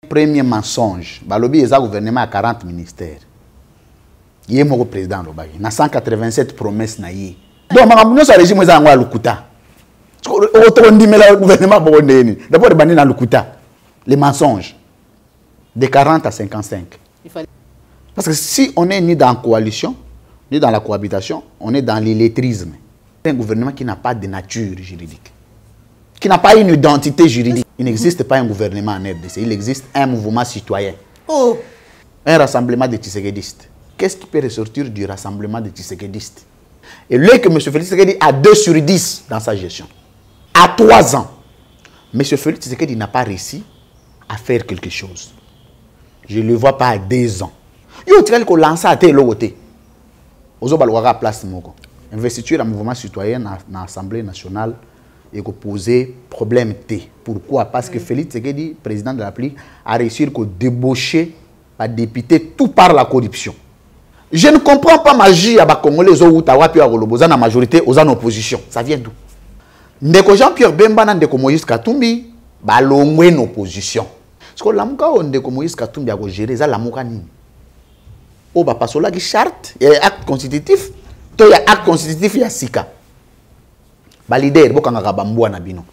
Premier mensonge, balobi eza gouvernement à 40 ministères. Yé mon président lobaki, na 187 promesses na yé. Donc makambo ça régime eza ngwa lukuta. Autre ndimela gouvernement bondeni. D'abord bani na lukuta. Les mensonges de 40 à 55. Parce que si on est ni dans la coalition, ni dans la cohabitation, on est dans l'illettrisme. C'est un gouvernement qui n'a pas de nature juridique, qui n'a pas une identité juridique. Il n'existe pas un gouvernement en RDC, il existe un mouvement citoyen. Oh. Un rassemblement de Tshisekedi-istes. Qu'est-ce qui peut ressortir du rassemblement de Tshisekedi-istes? Et là que M. Félix Tshisekedi a 2 sur 10 dans sa gestion. À 3 ans, M. Félix Tshisekedi n'a pas réussi à faire quelque chose. Je ne le vois pas à 2 ans. Yo tirel ko lancer à tel côté. Ozo balwara place moko. Investiture un mouvement citoyen dans l'Assemblée nationale et ko poser problème T. Pourquoi? Parce que Félix Tshisekedi, président de la République, a réussi à débaucher un député tout par la corruption. Je ne comprends pas magie à Congolais ou Tawa puis à Roloboza na majorité aux en opposition. Ça vient d'où? Ndeko Jean-Pierre Bemba na Ndeko Moïse Katumbi ba longwe en opposition. Parce que lamuka on Ndeko Moïse Katumbi a gérer ça lamuka nini? Oh bah parce que là qui charte et acte constitutif, to ya acte constitutif ya sika. Ba leader bokanga bambwa na bino.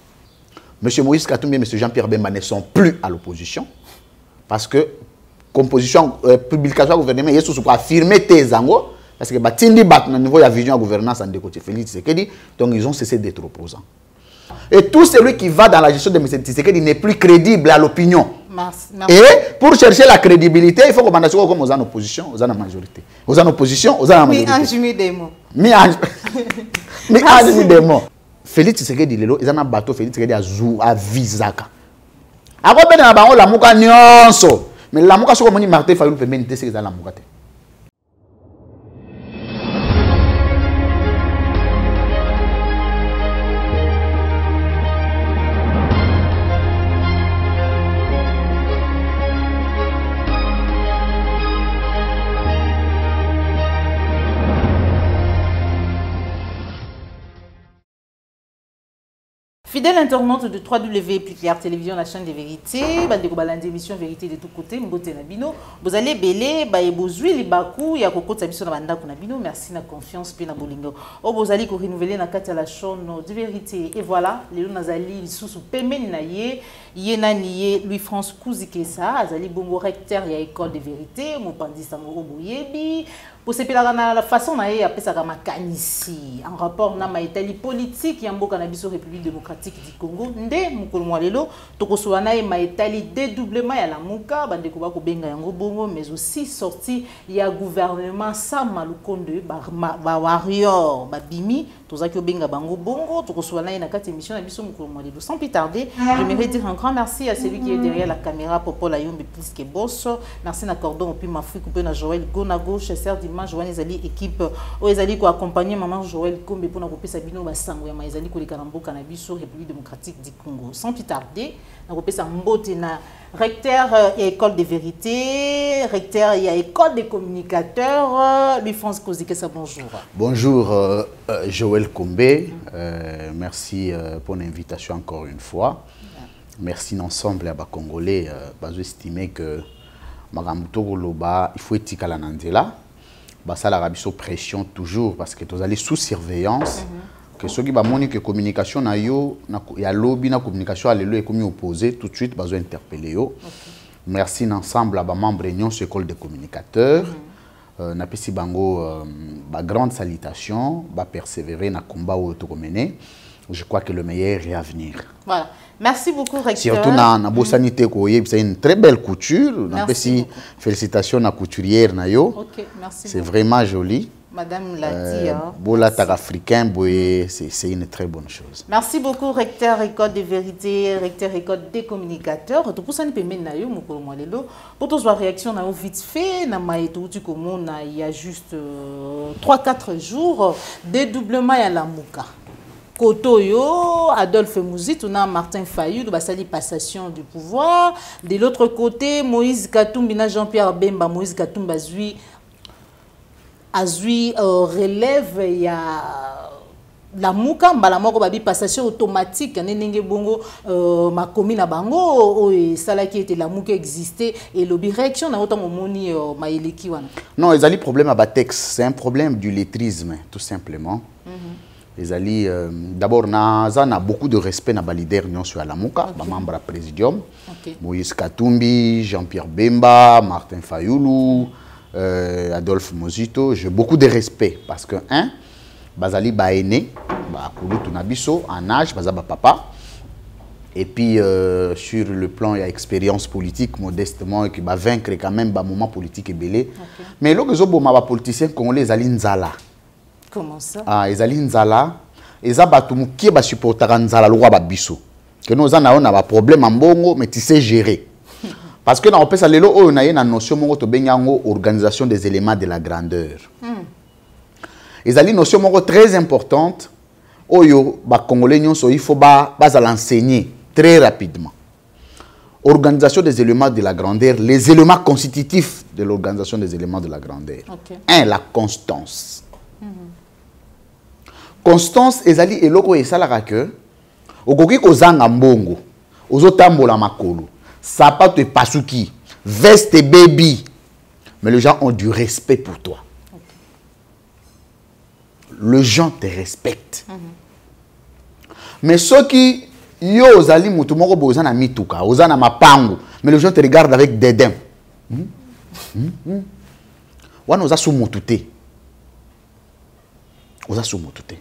Monsieur Moïse Katumbi et monsieur Jean-Pierre Bemba ne sont plus à l'opposition parce que composition publication gouvernement yesu sous affirmer tes zango parce que batindi bat na niveau ya vision à gouvernance en décoté Félix Tshisekedi, donc ils ont cessé d'être opposants. Et tout celui qui va dans la gestion de M. Tshisekedi n'est plus crédible à l'opinion. Et pour chercher la crédibilité, il faut qu'on mette comme aux en opposition, aux en majorité. Aux en opposition, aux en majorité. Mi ange mi demo. Félix Tshisekedi lelo, ils en a bateau Félix Tshisekedi a visaka. A quoi ben na bango la muka nyonso. Mais la muka soko moni Martin Fayulu peut mener c'est la muka te. Fidèle internaute de 3W plus clair télévision, la chaîne des vérités, bande de émission vérité de tous côtés, Mbote Nabino, vous allez belé, ba ebozui libaku, ya koko tabiso na banda Nabino, merci na confiance pe na bolingo. O vous allez ko renouveler na kati la chaîne de vérité et voilà, les nazali sous pemeni na ye na nié Louis France Kouzikessa, azali bongo recteur ya école de vérité, mon pandisa mo boyebi. Pour se la façon na ye apesa kama kanisi en rapport na maitali politique ya mboka na biso République démocratique du Congo nde mukolo mwalelo tokosola na ye maitali dédoublement ya la muka bande ko ba ko benga yango bongo mais aussi sorti ya gouvernement Sama Lukonde ba warrior ba bimi tozaki obenga bango bongo tokosola na ye na kati émission na biso mukolo mwalelo. Sans plus tarder, j'aimerais dire un grand merci à celui qui est derrière la caméra Popola Yombe plus que boss. Merci na cordon puis Mafrique pe na Joël Gona gauche Joanne ezali équipe o ezali ko accompagner maman Joël Kombe pour na kopesa bino basango ya ezali ko leka na mboka na biso République démocratique du Congo. Sans plus tarder, na kopesa mbote na recteur et école de vérité, recteur et école des communicateurs Louis France Kouzikessa, bonjour. Bonjour Joël Kombe, merci pour l'invitation encore une fois. Merci l'ensemble à Congolais, bazo estimer que Magamutoro Loba, il faut éthique à la Nandela. Ça la rabiso pression toujours parce que tu allez sous surveillance que ceux qui va monique que communication na yo ya lobby na communication à l'élo est comme opposé tout de suite bazo interpeller yo. Merci l'ensemble à ba membre réunion école de communicateurs na pesi bango ba grande salutation ba persévérer na combat où to mener. Je crois que le meilleur est à venir. Voilà. Merci beaucoup, recteur. Surtout dans la sanité, c'est une très belle couture. Merci. Félicitations à la couturière. Ok, merci. C'est vraiment joli. Madame Lati. Bola africain, c'est une très bonne chose. Merci beaucoup, recteur école de vérité, recteur école des communicateurs. Tout pour ça, nous pouvons mettre pour tous voir réaction vite fait. Il y a juste 3-4 jours dédoublement à la Mouka. Kotoyo, Adolphe Mouzit, on a Martin Fayulu, basali passation du pouvoir. De l'autre côté, Moïse Katumbi, Jean-Pierre Bemba, Moïse Katumbi azui relève, il y a la muka mbala moko babi passation automatique nenenge bongo ma commune na bango o sala qui était la muka existait et le direction na autant moni ma eleki wana. Non, ils ont problème à texte, c'est un problème du lettrisme tout simplement. Les alliés, d'abord, na beaucoup de respect na leader non sur la muka, ba membre présidium. Moïse Katumbi, Jean-Pierre Bemba, Martin Fayoulou, Adolphe Mozito, j'ai beaucoup de respect parce que Bazali ba aîné, ba koulou tunabiso en âge, bazaba papa. Et puis sur le plan il y a expérience politique modestement et qui va vaincre quand même ba moment politique et belé. Mais là que zo boma ba politicien congolais ali nzala. Comment ça? Ah, ezali nzala, eza batu mukie ba supportera nzala lo ba biso. Que nous en avons un problème en bongo mais tu sais gérer. Parce que dans le pays, on a une notion de organisation des éléments de la grandeur. Et c'est une notion très importante. Les Congolais, il faut l'enseigner très rapidement. Organisation des éléments de la grandeur, les éléments constitutifs de l'organisation des éléments de la grandeur. Un, la constance. Constance, ezali eloko esalaka que okoki kozanga mbongo, ozotambola makolo. Sapato et pasuki, veste et baby. Mais les gens ont du respect pour toi. Les gens te respectent. Mais ceux qui yo ozali mutu moko bozana mituka, ozana mapango, mais les gens te regardent avec dédain. Wana oza sumutute. Oza sumutute.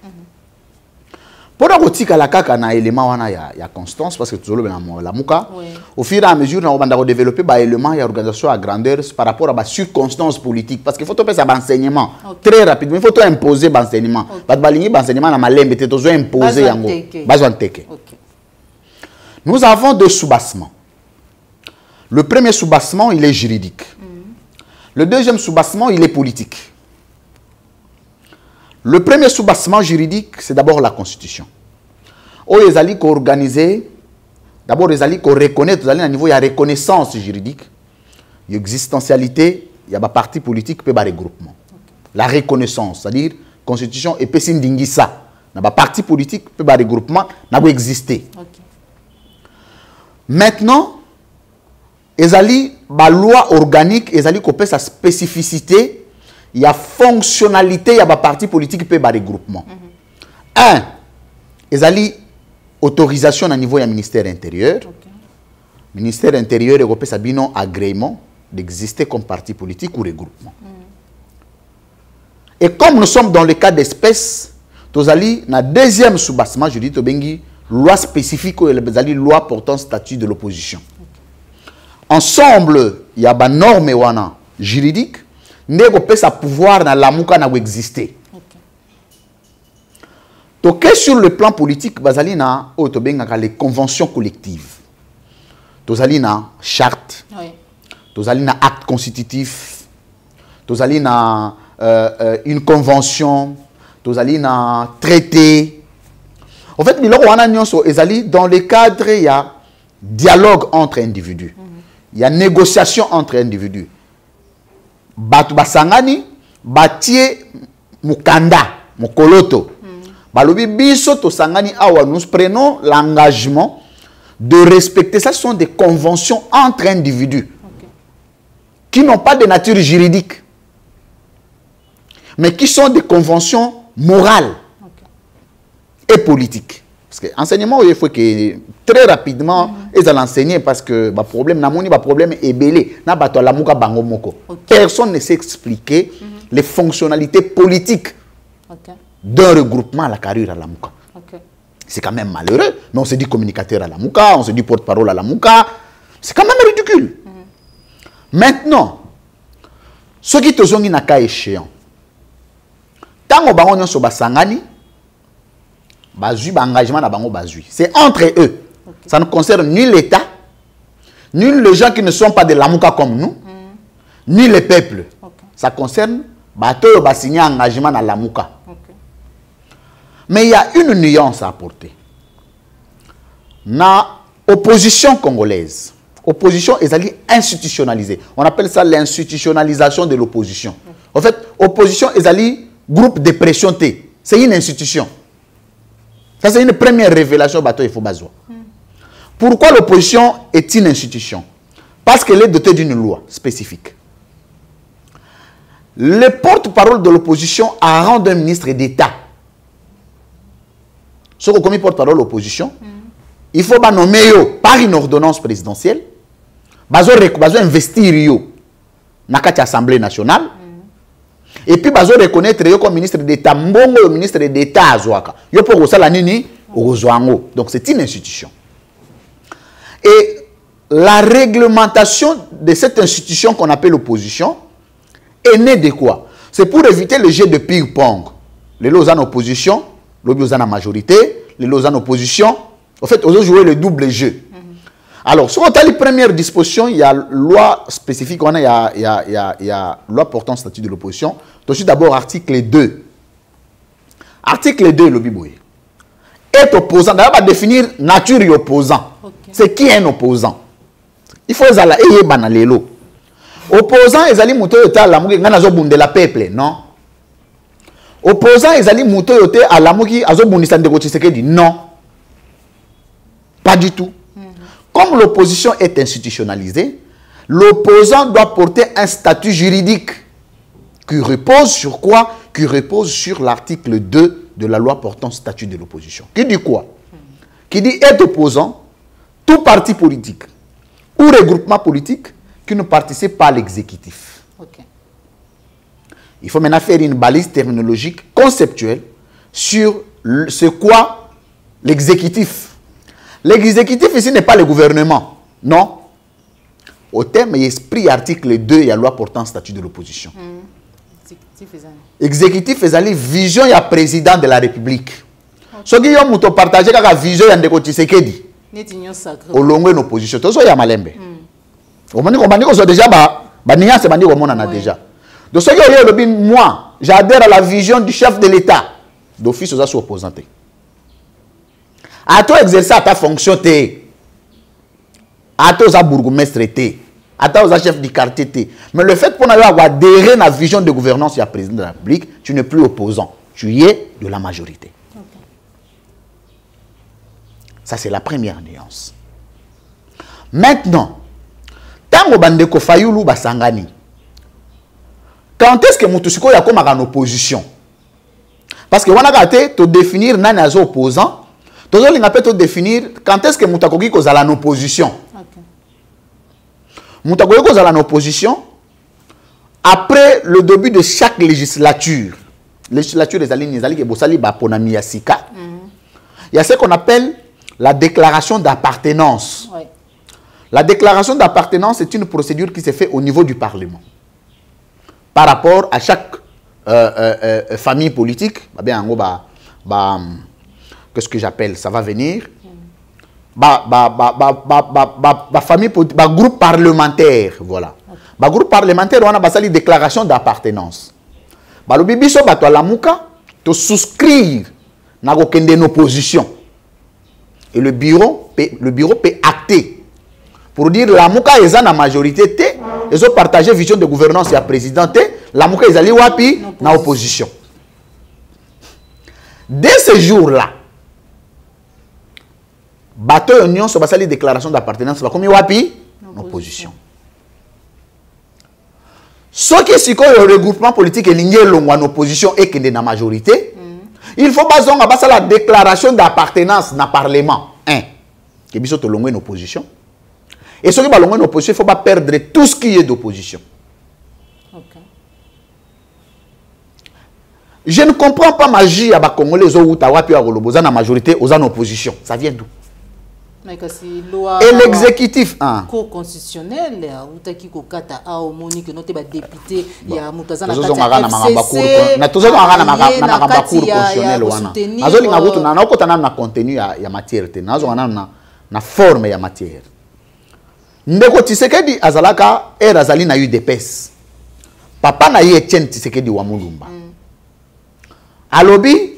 Pour la kaka na élément wana ya constance parce que toujours la muka au fur et à mesure on va développer ba élément ya organisation à grandeur par rapport à ba circonstance politique parce qu'il faut faire ça enseignement très rapidement il faut tout imposer ba enseignement pas balingi ba enseignement na malembe te tozo imposer yango bazwan teke. Nous avons deux sous-bassements. Le premier sous-bassement il est juridique. Le deuxième sous-bassement il est politique. Le premier sous-bassement juridique, c'est d'abord la Constitution. Où les alliés organisés, d'abord les alliés reconnaître, à niveau il y a reconnaissance juridique, il y a existentialité, il y a des partis politiques et des regroupements. La reconnaissance, c'est-à-dire Constitution et Pessin Dingissa, il y a des partis politiques et des regroupements qui existé. Maintenant, les alliés, la loi organique, les alliés qui sa spécificité. Il y a fonctionnalité, il y a des partis politiques et des regroupements. Un, il y a autorisation au niveau du ministère intérieur. Le ministère intérieur a un agrément d'exister comme parti politique ou regroupement. Et comme nous sommes dans le cas d'espèces, nous allons dans le deuxième sous-bassement, je dis, loi spécifique ou la loi portant statut de l'opposition. Ensemble, il y a des normes juridiques. Nego pesa pouvoir na lamuka na exister. Donc sur le plan politique, bazali na otobenga les conventions collectives. Tozali na charte. Tozali na acte constitutif. Tozali na une convention. Tozali na traité. En fait, biloko wana nyonso ezali dans le cadre il y a dialogue entre individus. Il y a négociation entre individus. Batu basangani batie mukanda mukoloto balobi biso to sangani awa nous prenons l'engagement de respecter ça. Ce sont des conventions entre individus qui n'ont pas de nature juridique mais qui sont des conventions morales et politiques. Parce que l'enseignement, il faut que très rapidement, ils allent enseigner parce que le problème, le problème est belé. Personne ne sait expliquer les fonctionnalités politiques d'un regroupement à la carrière à la Mouka. C'est quand même malheureux, mais on se dit communicateur à la Mouka, on se dit porte-parole à la Mouka. C'est quand même ridicule. Maintenant, ceux qui te sont dans cas échéant, tant que bango nyonso basangani, engagement na bango bazui. C'est entre eux. Ça ne concerne ni l'État, ni les gens qui ne sont pas de l'Amouka comme nous, ni le peuple. Ça concerne bateau ba signer engagement na l'Amouka. Mais il y a une nuance à apporter. Na opposition congolaise, opposition est institutionnalisée. On appelle ça l'institutionnalisation de l'opposition. En fait, opposition est groupe de pression T. C'est une institution. Ça, c'est une première révélation. Il faut baser. Pourquoi l'opposition est une institution? Parce qu'elle est dotée d'une loi spécifique. Le porte-parole de l'opposition a rendu un ministre d'État. Ce qu'on commis porte-parole de l'opposition, il faut nommer par une ordonnance présidentielle, investir dans l'Assemblée nationale, et puis reconnaître comme ministre d'État, mbongo ministre d'État azwaka. Yo pour ça la nini ozwango. Donc c'est une institution. Et la réglementation de cette institution qu'on appelle l'opposition est née de quoi? C'est pour éviter le jeu de ping-pong. Les lots en opposition, les lots en majorité, les lots en opposition. En fait, on a joué le double jeu. Alors, sur les premières dispositions, il y a loi spécifique, il y a loi portant statut de l'opposition. Donc, d'abord, article 2. Article 2, le Biboye. Est opposant. D'ailleurs, on va définir nature et opposant. Okay. C'est qui est un opposant? Il faut que banalelo. Opposant, ils allaient mouter à la mouki, de la peuple, non? Opposant, ils allaient mouter à la mouki, non. Pas du tout. Comme l'opposition est institutionnalisée, l'opposant doit porter un statut juridique qui repose sur quoi? Qui repose sur l'article 2 de la loi portant statut de l'opposition. Qui dit quoi? Qui dit être opposant, tout parti politique ou regroupement politique qui ne participe pas à l'exécutif. Okay. Il faut maintenant faire une balise terminologique conceptuelle sur ce qu'est l'exécutif. L'exécutif ici n'est pas le gouvernement, non. Au terme et esprit article 2, il y a la loi portant statut de l'opposition. Exécutif est la vision du président de la République. Ce qui est partagé la vision de Ndeko Tshisekedi. Au long de l'opposition. Tout ça, il y a malembe. On dit déjà, déjà. Donc, ce qui est moi, j'adhère à la vision du chef de l'État. D'office, aux opposants. À toi exercer ta fonction, à toi aux bourgmestre, à toi aux chef du quartier. Mais le fait qu'on a adhéré à la vision de gouvernance du président de la République, tu n'es plus opposant. Tu y es de la majorité. Okay. Ça, c'est la première nuance. Maintenant, tant que Bandeko Fayoulou Basangani, quand est-ce que Moutoussiko y a comme en opposition? Parce que on a gâté de définir nan as opposant. Toujours il n'a pas de définir quand est-ce que Moutakogi cause à l'opposition. Moutakogi cause à l'opposition après le début de chaque législature. Législature des Alines, les Alines Bossali Baponami Yasika. Il y a ce qu'on appelle la déclaration d'appartenance. Oui. La déclaration d'appartenance est une procédure qui se fait au niveau du Parlement. Par rapport à chaque famille politique, qu'est-ce que j'appelle? Ça va venir. Famille politique, groupe parlementaire, voilà. Okay. Groupe parlementaire, on a une déclaration d'appartenance. Le bibiso bato la mouka, to souscrire na une opposition. Et le bureau peut acter pour dire la mouka est en majorité, ils ont partagé vision de gouvernance et à président, la mouka est allée wapi na opposition. Dès ce jour-là, bateau union sur la déclaration d'appartenance va comme wapi opposition. Ce qui est le regroupement politique est lié en opposition et qui est dans la majorité, il faut baser la déclaration d'appartenance dans le Parlement. Qui est en opposition. Et ce qui est en opposition, il ne faut pas perdre tout ce qui est d'opposition. Okay. Je ne comprends pas magie à Congolais ou Tawapi à Roloboza dans la majorité aux en opposition. Ça vient d'où? Et l'exécutif, cour constitutionnel, ou kata a omoni que notre député il y a mutaza na contenu ya matière te nazo na forme ya matière. Ndeko Tshisekedi azalaka azali na UDPS. Papa na ye Etienne Tshisekedi wa Mulumba. Alobi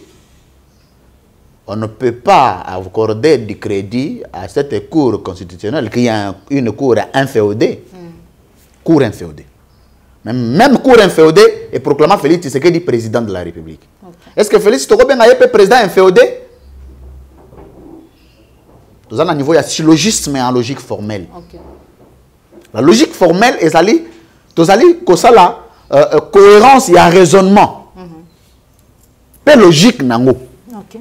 on ne peut pas accorder du crédit à cette cour constitutionnelle qui est une cour inféodée. Cour inféodée. Même cour inféodée est proclamé Félix Tshisekedi président de la République. Okay. Est-ce que Félix Tshisekedi est président inféodé? Nous avons un niveau de syllogisme et en logique formelle. Ok. La logique formelle est allée, nous allons que ça la cohérence et un raisonnement. Pas logique nango. Ok.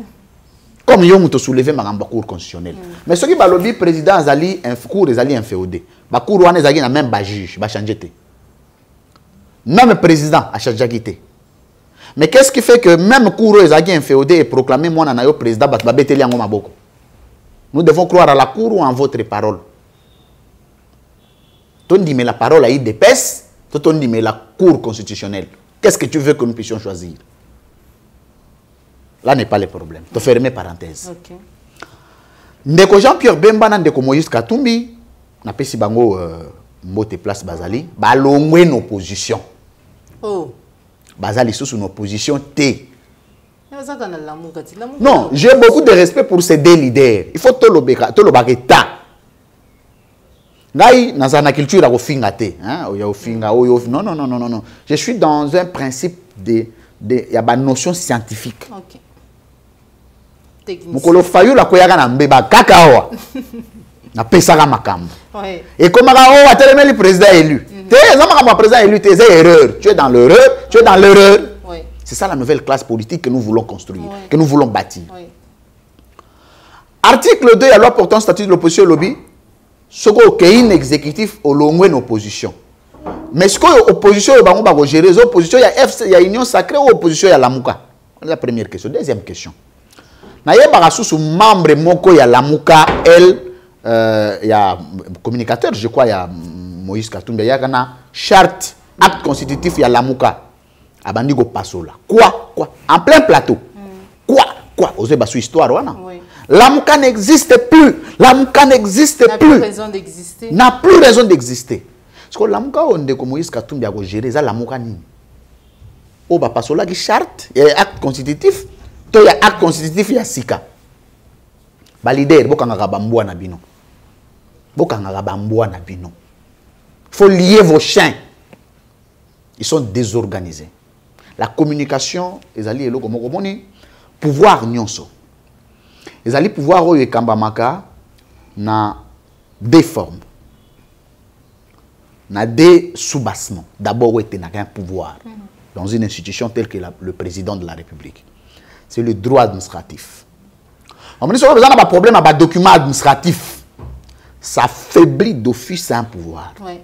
Comme nous avons soulevé ma cour constitutionnel. Mais ce qui va le président Zali un cours des alliés inféodés. Ma cour ouane Zali na même ba juge, ba changer té. Même président a changé quitté. Mais qu'est-ce qui fait que même cour des alliés inféodés est proclamé moi na yo président ba beteli yango maboko. Nous devons croire à la cour ou en votre parole. Ton dit mais la parole a eu d'épaisse, ton dit mais la cour constitutionnelle. Qu'est-ce que tu veux que nous puissions choisir? Là n'est pas le problème. Tu fermes parenthèse. Ok. Ndeko Jean-Pierre Bemba na ndeko Moïse Katumbi na pesi bango mbote place Bazali, balongwe une opposition. Oh. Bazali sous une opposition T. Non, non, j'ai beaucoup de respect pour ces deux leaders. Il faut tout le bageta. Ngai nazana culture à ofinga te, hein, non non non non non non. Je suis dans un principe de y a ba notion scientifique. OK. Technique. Mukolo fayu la koyaga na mbeba kakawa. Na pesaka makambo. Ouais. Et comme on a tellement le président élu. Tu es un président élu, tu es erreur. Tu es dans l'erreur, tu es dans l'erreur. Ouais. C'est ça la nouvelle classe politique que nous voulons construire, ouais, que nous voulons bâtir. Ouais. Article 2 de la loi portant statut de l'opposition lobby, ce qu'il y a un exécutif au long de l'opposition. Mais ce qu'il y a l'opposition, il y a gérer l'opposition, il y a union sacrée ou opposition, il y a l'amouka. C'est la première question. Deuxième question. Il y a sous membre moko il y a l'amouka, elle, il y a communicateur, je crois, il y a Moïse Katumbi, il y a une charte, acte constitutif, il y a l'amouka. Abandigo Pasola. Quoi? En plein plateau. Quoi? Osez basou histoire, oui. L'amouka n'existe plus. L'amouka n'existe plus. N'a plus raison d'exister. N'a plus raison d'exister. Parce que l'amouka, on est comme Moïse Katumbi a géré ça, l'amouka ni. Oh, bah, Pasola qui charte, il y a acte constitutif. Il y a acte constitutif, il y a sika. Bah, leader, bokanga bambouana na bino. Bokanga bambouana na bino. Il faut lier vos chiens. Ils sont désorganisés. La communication, ils allaient le pouvoir nyonso. Ils allaient pouvoir oyo kambamaka na deux formes. Na deux sous-bassements. D'abord, il y a un pouvoir dans une institution telle que le président de la République. C'est le droit administratif. On me dit que vous avez un problème avec le document administratif. Ça faiblit d'office un pouvoir. Ouais.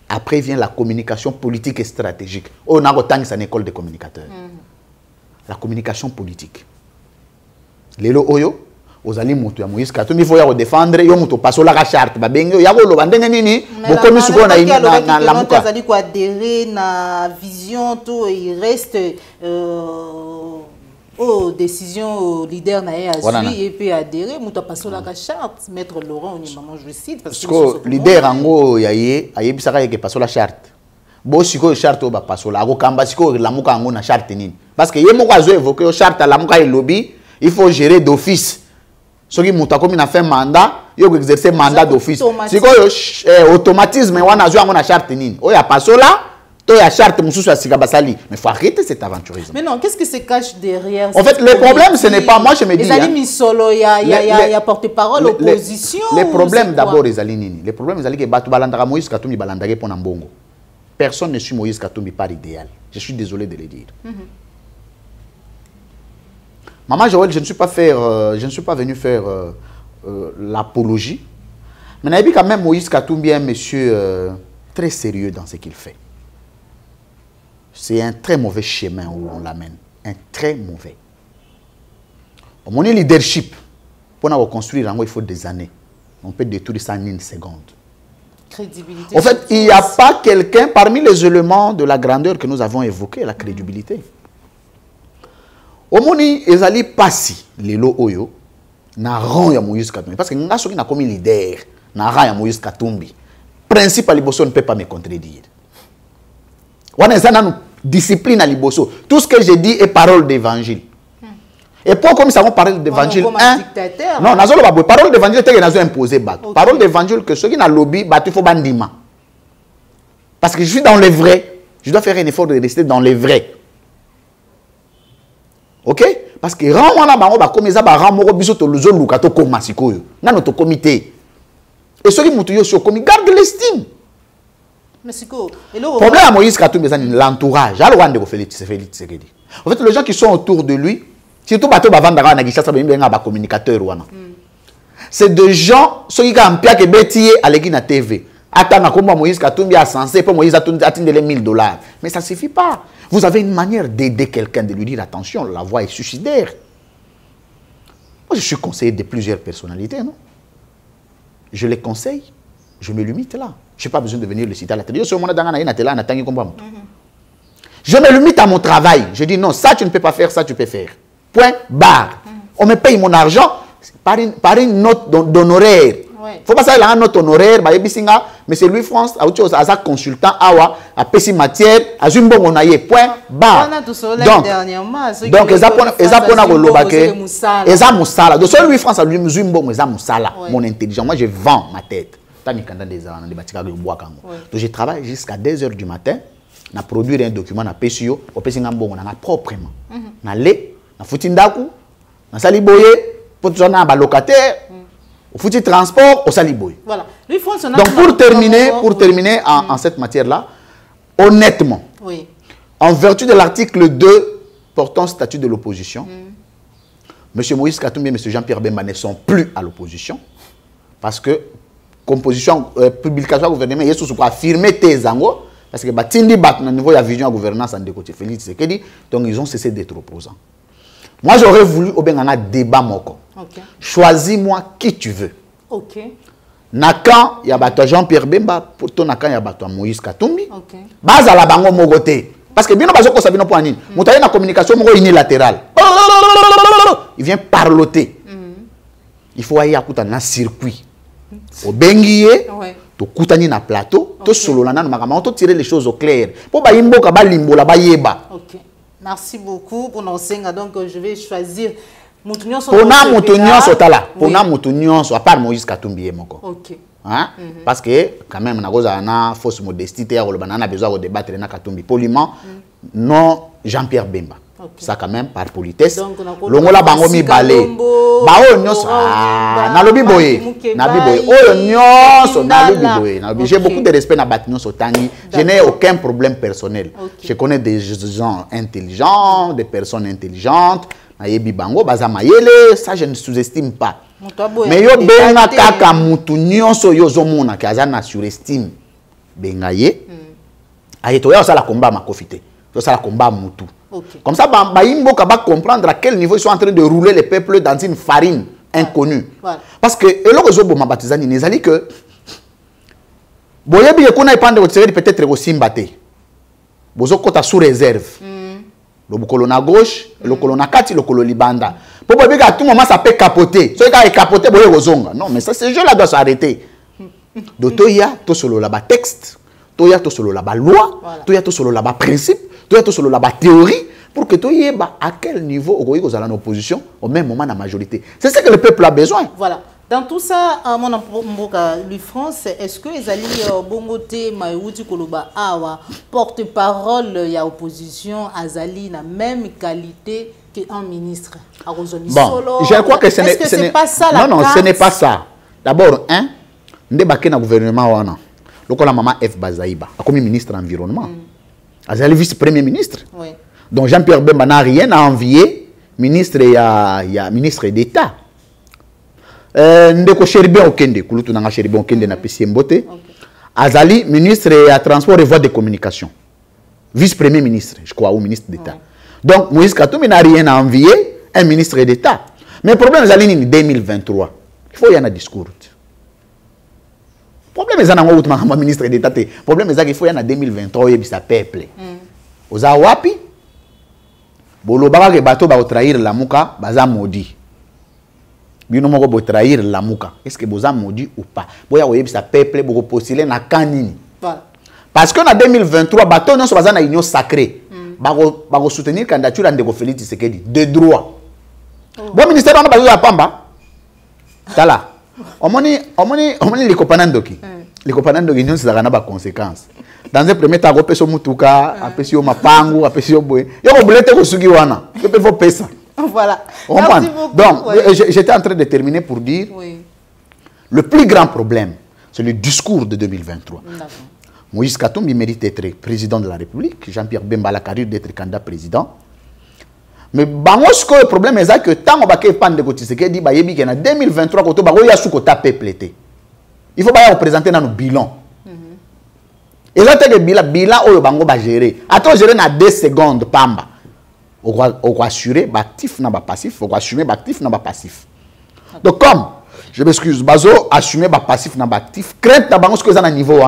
Après vient la communication politique et stratégique. On a retenu une école de communicateurs. La communication politique. Lelo oyo, ozali moto ya Moïse Katumbi, il faut ya défendre, yo moto passo la charte, ba bengo ya ko loba ndenge nini, bo komi suko na la muka. Ozali ko adhérer na vision tout, il reste aux décisions au leader na ya et puis adhérer moto passo la charte, maître Laurent on maman je cite parce que leader ango ya ye ayebisaka ke passo la charte. Bo siko charte ba passo la ko kamba siko la muka ango na charte nini. Parce que ye moko azo évoquer charte la muka et lobby, il faut gérer d'office. Ce qui mouta comme il a fait mandat, il faut exercer mandat d'office. Si quoi automatisme wana azo ango na charte nini. O ya passo la to ya charte mususu ya sika basali. Mais faut arrêter cet aventurisme. Mais non, qu'est-ce qui se cache derrière? En fait, le problème ce n'est pas moi je me dis. Il y a porte-parole opposition. Les problèmes d'abord les alinini. Les problèmes les que batu balandaka Moïse Katumbi balandake pona mbongo. Personne ne suit Moïse Katumbi par idéal. Je suis désolé de le dire. Maman Joël, je ne suis pas venu faire l'apologie. Mais il y a quand même Moïse Katumbi un monsieur très sérieux dans ce qu'il fait. C'est un très mauvais chemin où on l'amène. Un très mauvais. Mon leadership, pour reconstruire, il faut des années. On peut détruire ça en une seconde. Crédibilité. En fait, il n'y a pas quelqu'un parmi les éléments de la grandeur que nous avons évoqué, la crédibilité. Omoni ezali pasi lelo oyo na rang ya Moïse Katumbi parce que nga soki na komi leader na rang ya Moïse Katumbi principe à liboso ne peut pas me contredire. Wana ezana nous discipline à liboso. Tout ce que je dis est parole d'évangile. Et pour comme ça on parle d'évangile non nazolo ba parole d'évangile te que nazo imposer ba. Parole d'évangile que ceux qui na lobby ba tu faut bandima. Parce que je suis dans le vrai. Je dois faire un effort de rester dans le vrai. Ok? parce que rang wana bango ba comme ça ba rang moko biso to lozo luka to koma sikoyo na notre comité et ceux qui mutu yo so komi garde l'estime. Mais siko et le problème à Moïse Katumbi c'est l'entourage alors on de Félix Tshisekedi. En fait les gens qui sont autour de lui surtout bato ba vanda na Kinshasa ba communicateur wana. C'est des gens ceux qui ont pia que betier à l'église TV. Attends, comme Moïse Katumbi a censé pour Moïse atteindre les $1000. Mais ça ne suffit pas. Vous avez une manière d'aider quelqu'un, de lui dire attention, la voix est suicidaire. Moi, je suis conseiller de plusieurs personnalités, non? Je les conseille, je me limite là. Je n'ai pas besoin de venir le citer à la télé. Je me limite à mon travail. Je dis non, ça tu ne peux pas faire, ça tu peux faire. Point, barre. On me paye mon argent par une note d'honoraire. Il ne faut pas savoir la note honoraire, mais c'est Louis France, à consultant, à Pessi matière, à Zumbo Monaye, point, barre. Donc, Louis France a lui Zumbo Moussala, mon intelligence. Moi, je vends ma tête. Donc, je travaille jusqu'à 2h du matin, je produis un document à Pessio, au Pessi Ngambo, proprement. Je l'ai, je foutu ndaku, je sali boye, pour tout ça, locataire. Au foutu transport, au saliboy. Voilà. Donc pour terminer en cette matière-là, honnêtement, en vertu de l'article 2 portant statut de l'opposition, M. Moïse Katumbi et M. Jean-Pierre Bemba ne sont plus à l'opposition parce que composition, publication du gouvernement, il y a affirmé tes angos parce que Batindi bat au niveau de la vision de la gouvernance en décoté Félix Tshisekedi, donc ils ont cessé d'être opposants. Moi, j'aurais voulu au un débat moko. Choisis-moi qui tu veux. Ok. Nakan, il y a Jean-Pierre Bemba, pour ton Nakan, il y a Moïse Katumbi. Ok. Baza la bango mogote. Parce que bien on va sabino pour anine. Moutaye na communication unilatérale. Il vient parloter. Il faut aller à un circuit. Au bengiye, to koutani na plateau, to solo na makama, to tirer les choses au clair. Pour ba imboka ba limbola ba yeba. Ok. Merci beaucoup pour nos senga. Donc je vais choisir Pona Moutounion Sotala. Pona Moutounion, à part Moïse Katumbi moko. Ok. Hein? Parce que quand même on a une fausse modestie, on a besoin de débattre na Katumbi poliment. Non Jean-Pierre Bemba. Ça quand même par politesse. Longola bango mi balé. Bao nyonso na lobi boye. Na bi boye. Oh nyonso na lobi boye. J'ai beaucoup de respect na bat nyonso tani. Je n'ai aucun problème personnel. Je connais des gens intelligents, des personnes intelligentes. Ça je ne sous-estime pas. Mais yo benga kaka mutu nyonso yo zomona ki azana surestime. Benga ye. Aye to ya ça la combat ma profiter. Ça la combat mutu. Comme ça ba imboka ba comprendre à quel niveau ils sont en train de rouler les peuples dans une farine inconnue. Parce que eloko zo bo mabatizani nezali que boyebi ekona ipande peut-être ko simbate. Bozo kota sous réserve. Le colonne à gauche, le colonne à kati, le colonne libanda. Pour que à tout moment ça peut capoter. Si ça capoter, non, mais ça, ce jeu-là doit s'arrêter. Donc, toya, to solo là-bas texte, toya, to solo là-bas loi, toya, to solo là-bas principe, toya, to solo là-bas théorie, pour que toya, à quel niveau, au vous allez en opposition, au même moment, la majorité. C'est ce que le peuple a besoin. Voilà. Dans tout ça, mon Louis France, est-ce que les alliés Bongote, Maïouti Koloba, Awa, porte-parole, il y a opposition, Azali, la même qualité qu'un ministre? Bon, je crois que ce n'est pas ça la Non, ce n'est pas ça. D'abord, on débarque dans le gouvernement. Donc, la maman F. Bazaïba, comme ministre de l'Environnement. Azali, vice-premier ministre. Donc, Jean-Pierre Bemba n'a rien à envier. Ministre, il y a ministre d'État. Ndeko Chéribé Okende, Kouloutou Nanga Chéribé Okende na PC Mbote. Azali, ministre à transport et voies de communication. Vice-premier ministre, je crois, ou ministre d'État. Donc, Moïse Katumbi n'a rien à envier un ministre d'État. Mais le problème, c'est en 2023. Il faut y avoir un discours. Le problème, c'est un ministre d'État. Le problème, c'est qu'il faut y avoir en 2023, il y a un peuple. Aux Awapi, Bolobara ke bateau va trahir la mouka, baza maudit. Bino moko bo trahir la mouka. Est-ce que boza maudit ou pas? Boya oyebi sa peuple bo postuler na kanini. Parce que en 2023 bateau non so baza na union sacrée. Ba soutenir candidature Ndeko Félix Tshisekedi de droit. Bon ministère on ba pamba. Tala. Omoni les copanandoki. Les copanandoki non ça na ba conséquences. Dans un premier temps, on peut se mutuka, apesi o mapangu, apesi o boy. Yo ko bulete ko sugi wana. Yo pe fo pesa. Voilà. Merci beaucoup. Donc, ouais. J'étais en train de terminer pour dire, oui. Le plus grand problème, c'est le discours de 2023. Moïse Katumbi mérite d'être président de la République, Jean-Pierre Bemba la carrière d'être candidat président. Mais le problème est que tant qu'on va faire des Tshisekedi, en 2023, il y a un peuple. Il faut représenter dans nos bilans. Et là, le bilan, il va gérer. Attends, gérer dans 2 secondes, pamba. On va assurer l'actif dans le passif, on va assumer l'actif dans le passif. Donc, comme, je m'excuse, bazo assumer l'actif dans l'actif, crainte dans ce que vous avez niveau.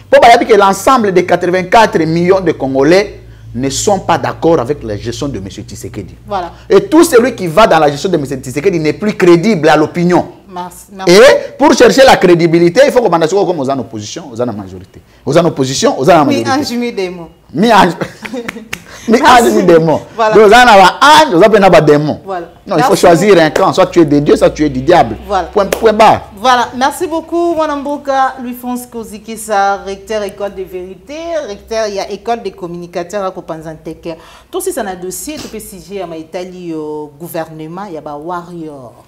Pour que l'ensemble des 84 millions de Congolais ne sont pas d'accord avec la gestion de M. Tshisekedi. Voilà. Et tout celui qui va dans la gestion de M. Tshisekedi n'est plus crédible à l'opinion. Merci. Et pour chercher la crédibilité, il faut qu'on soit comme aux en opposition, aux en majorité. Aux en opposition, aux en majorité. Mi-ange, mi-démon. Mi-ange, mi-démon. Voilà. Donc, aux en démon. Voilà. Non, il faut choisir un camp. Soit tu es de Dieu, soit tu es du diable. Voilà. Point barre. Voilà. Merci beaucoup, Mwanamboka, Louis-Franz Kozikisa, recteur École de Vérité, recteur, il y a École des communicateurs à Kopanzanteke. Tout ça, c'est un dossier, tout ce sujet à Italie, gouvernement, il y a un warrior.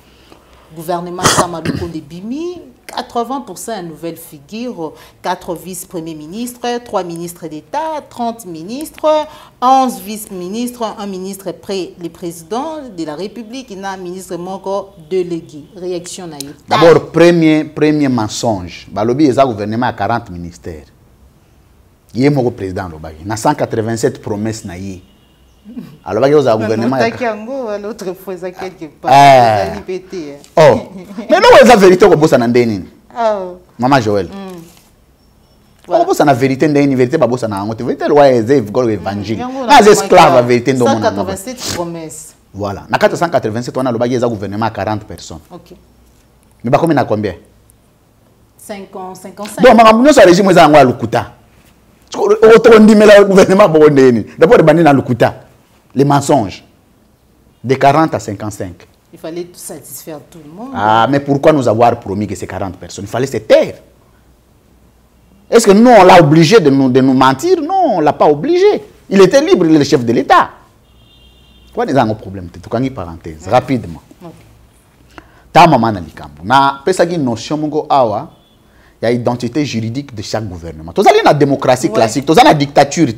Gouvernement Samadouko de Bimi, 80% à nouvelle figure, 4 vice-premiers ministres, 3 ministres d'État, 30 ministres, 11 vice-ministres, un ministre près le président de la République, et un ministre encore délégué. Réaction naïve. D'abord, premier mensonge. Balobi est un gouvernement à 40 ministères. Il est mon président. Il y a 187 promesses naïves. Alors, il y a un gouvernement. L'autre fois, ça quelque part. Oh. Mais non, c'est la vérité que vous avez. Maman Joël. Vous avez la vérité, la vérité, vous avez la vérité, l'évangile. Les esclaves, la vérité. 187 promesses. Voilà. Dans 487, on a un gouvernement à 40 personnes. Ok. Mais combien à combien? 55. Donc, nous sommes régime à Lukuta. On dit le gouvernement burundais. D'abord, il y a Lukuta. Les mensonges. De 40 à 55. Il fallait satisfaire tout le monde. Ah, mais pourquoi nous avoir promis que c'est 40 personnes? Il fallait se taire. Est-ce que nous, on l'a obligé de nous mentir? Non, on ne l'a pas obligé. Il était libre, il est le chef de l'État. Quoi est un problème? Tu as une parenthèse, rapidement. Ta maman n'a pas une notion, il y a l'identité juridique de chaque gouvernement. Tu as une démocratie classique, tu as une dictature.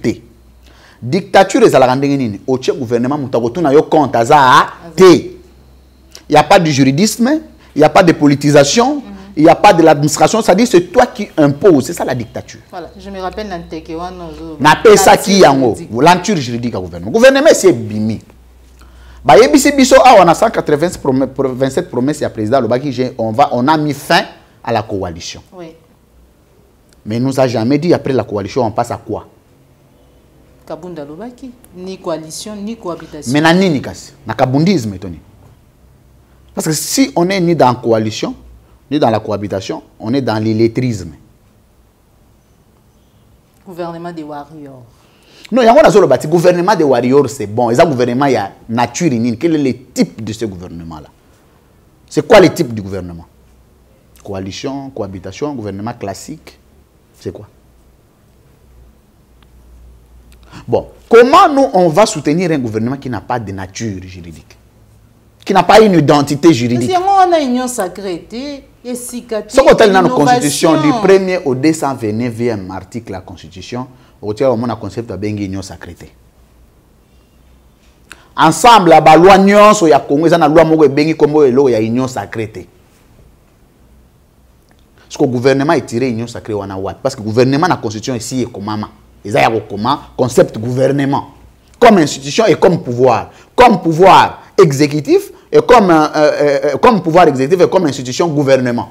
Dictature, c'est la grande au gouvernement, il n'y a pas de juridisme, il n'y a pas de politisation, il n'y a pas de l'administration. C'est-à-dire c'est toi qui imposes. C'est ça la dictature. Voilà, je me rappelle l'antékéwan. N'appelle ça qui est en haut. L'enture juridique au gouvernement. Le gouvernement, c'est bimi. On a 187 promesses à président. On a mis fin à la coalition. Oui. Mais il ne nous a jamais dit après la coalition, on passe à quoi? Kabunda Lobaki, ni coalition, ni cohabitation. Mais na nini kasi? Na kabundisme Tony. Parce que si on est ni dans la coalition, ni dans la cohabitation, on est dans l'illettrisme. Gouvernement des warriors. Non, il y a un gouvernement des warriors, c'est bon. Et ça, gouvernement, il y a nature inine. Quel est le type de ce gouvernement-là? C'est quoi le type du gouvernement? Coalition, cohabitation, gouvernement classique. C'est quoi? Bon, comment nous, on va soutenir un gouvernement qui n'a pas de nature juridique? Qui n'a pas une identité juridique? Si on a une union sacrée, ce qu'on a dans la Constitution, du 1er au 229e article de la Constitution, on a un concept de l'union sacrée. Ensemble, la loi Nyon, il y a Congo, il y a loi Mogo et Congo, il y a union sacrée. Parce que le gouvernement est tiré union sacrée, parce que le gouvernement, la Constitution ici est comme maman. Ils ont un concept gouvernement, comme institution et comme pouvoir. Comme pouvoir exécutif et comme pouvoir exécutif et comme institution gouvernement.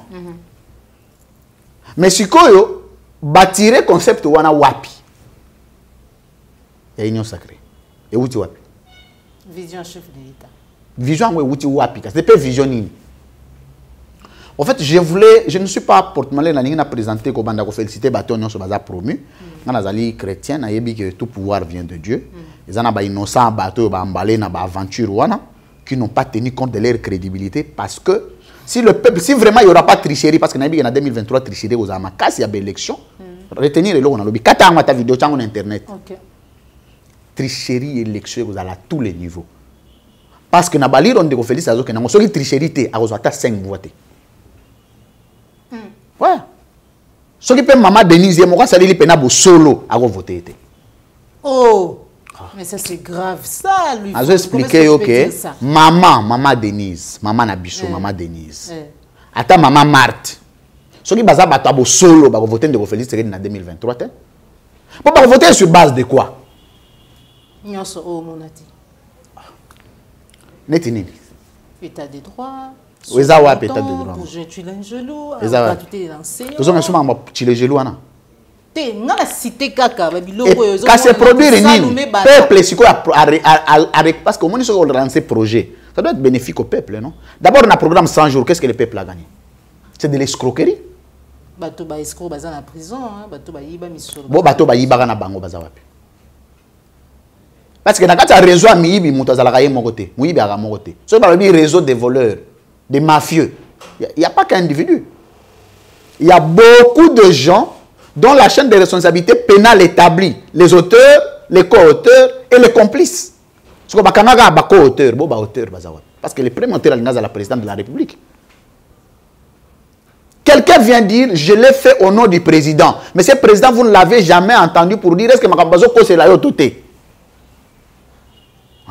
Mais si vous bâtirez le concept wana wapi, il y a union sacrée. Et où tu wapi? Vision chef de l'État. Vision où tu wapi? C'est pas vision nini. En fait, je ne suis pas porte-monnaie, je n'ai présenté comme on a félicité Bâton sur Baza promu. On a des chrétiens, on a dit que tout pouvoir vient de Dieu. Ils ont des innocents bateaux, emballés dans l'aventure qui n'ont pas tenu compte de leur crédibilité parce que si le peuple, si vraiment il n'y aura pas de tricherie, parce que en 2023, tricherie aux Amakas, il y a des élections, retenir le lot, on a lobby. Quand tu as ta vidéo, tu as un internet. Tricherie et élection à tous les niveaux. parce que na baliro on de Félix Azo que na soki tricherie a reçoit 5 voix. Ouais. Soki pe maman Denise mo ka salili pena bo solo a voter été. Oh. Mais ça c'est grave ça lui. Azo expliquer OK. Maman Denise, maman na biso, maman Denise. Ata maman Marthe. Soki baza bato abo solo ba voter de Félix Tshisekedi na 2023 te. Bon ba voter sur base de quoi? Nyonso o monati. Neti nini? État de droit. Eza wa état de droit. Pour jeter l'angelou, gratuité de l'enseignant. Tozo mesuma ma chile gelou ana. Te ngala cité kaka ba biloko yo zo. Ka se produire nini? Peuple siko parce que moni so lancer projet. Ça doit être bénéfique au peuple, non? D'abord on a programme 100 jours, qu'est-ce que le peuple a gagné? C'est de l'escroquerie. Bato ba escroc baza na prison, hein, bato ba yiba misolo. Bo bato ba yiba na bango baza wapi? Parce que dans le réseau à Miibi, il y a un réseau de voleurs, de mafieux. Il n'y a pas qu'un individu. Il y a beaucoup de gens dont la chaîne de responsabilité pénale établie. Les auteurs, les co-auteurs et les complices. Parce que le premier auteur est la présidente de la République. Quelqu'un vient dire, je l'ai fait au nom du président. Mais ce président, vous ne l'avez jamais entendu pour dire, est-ce que Makambazo c'est la yototé?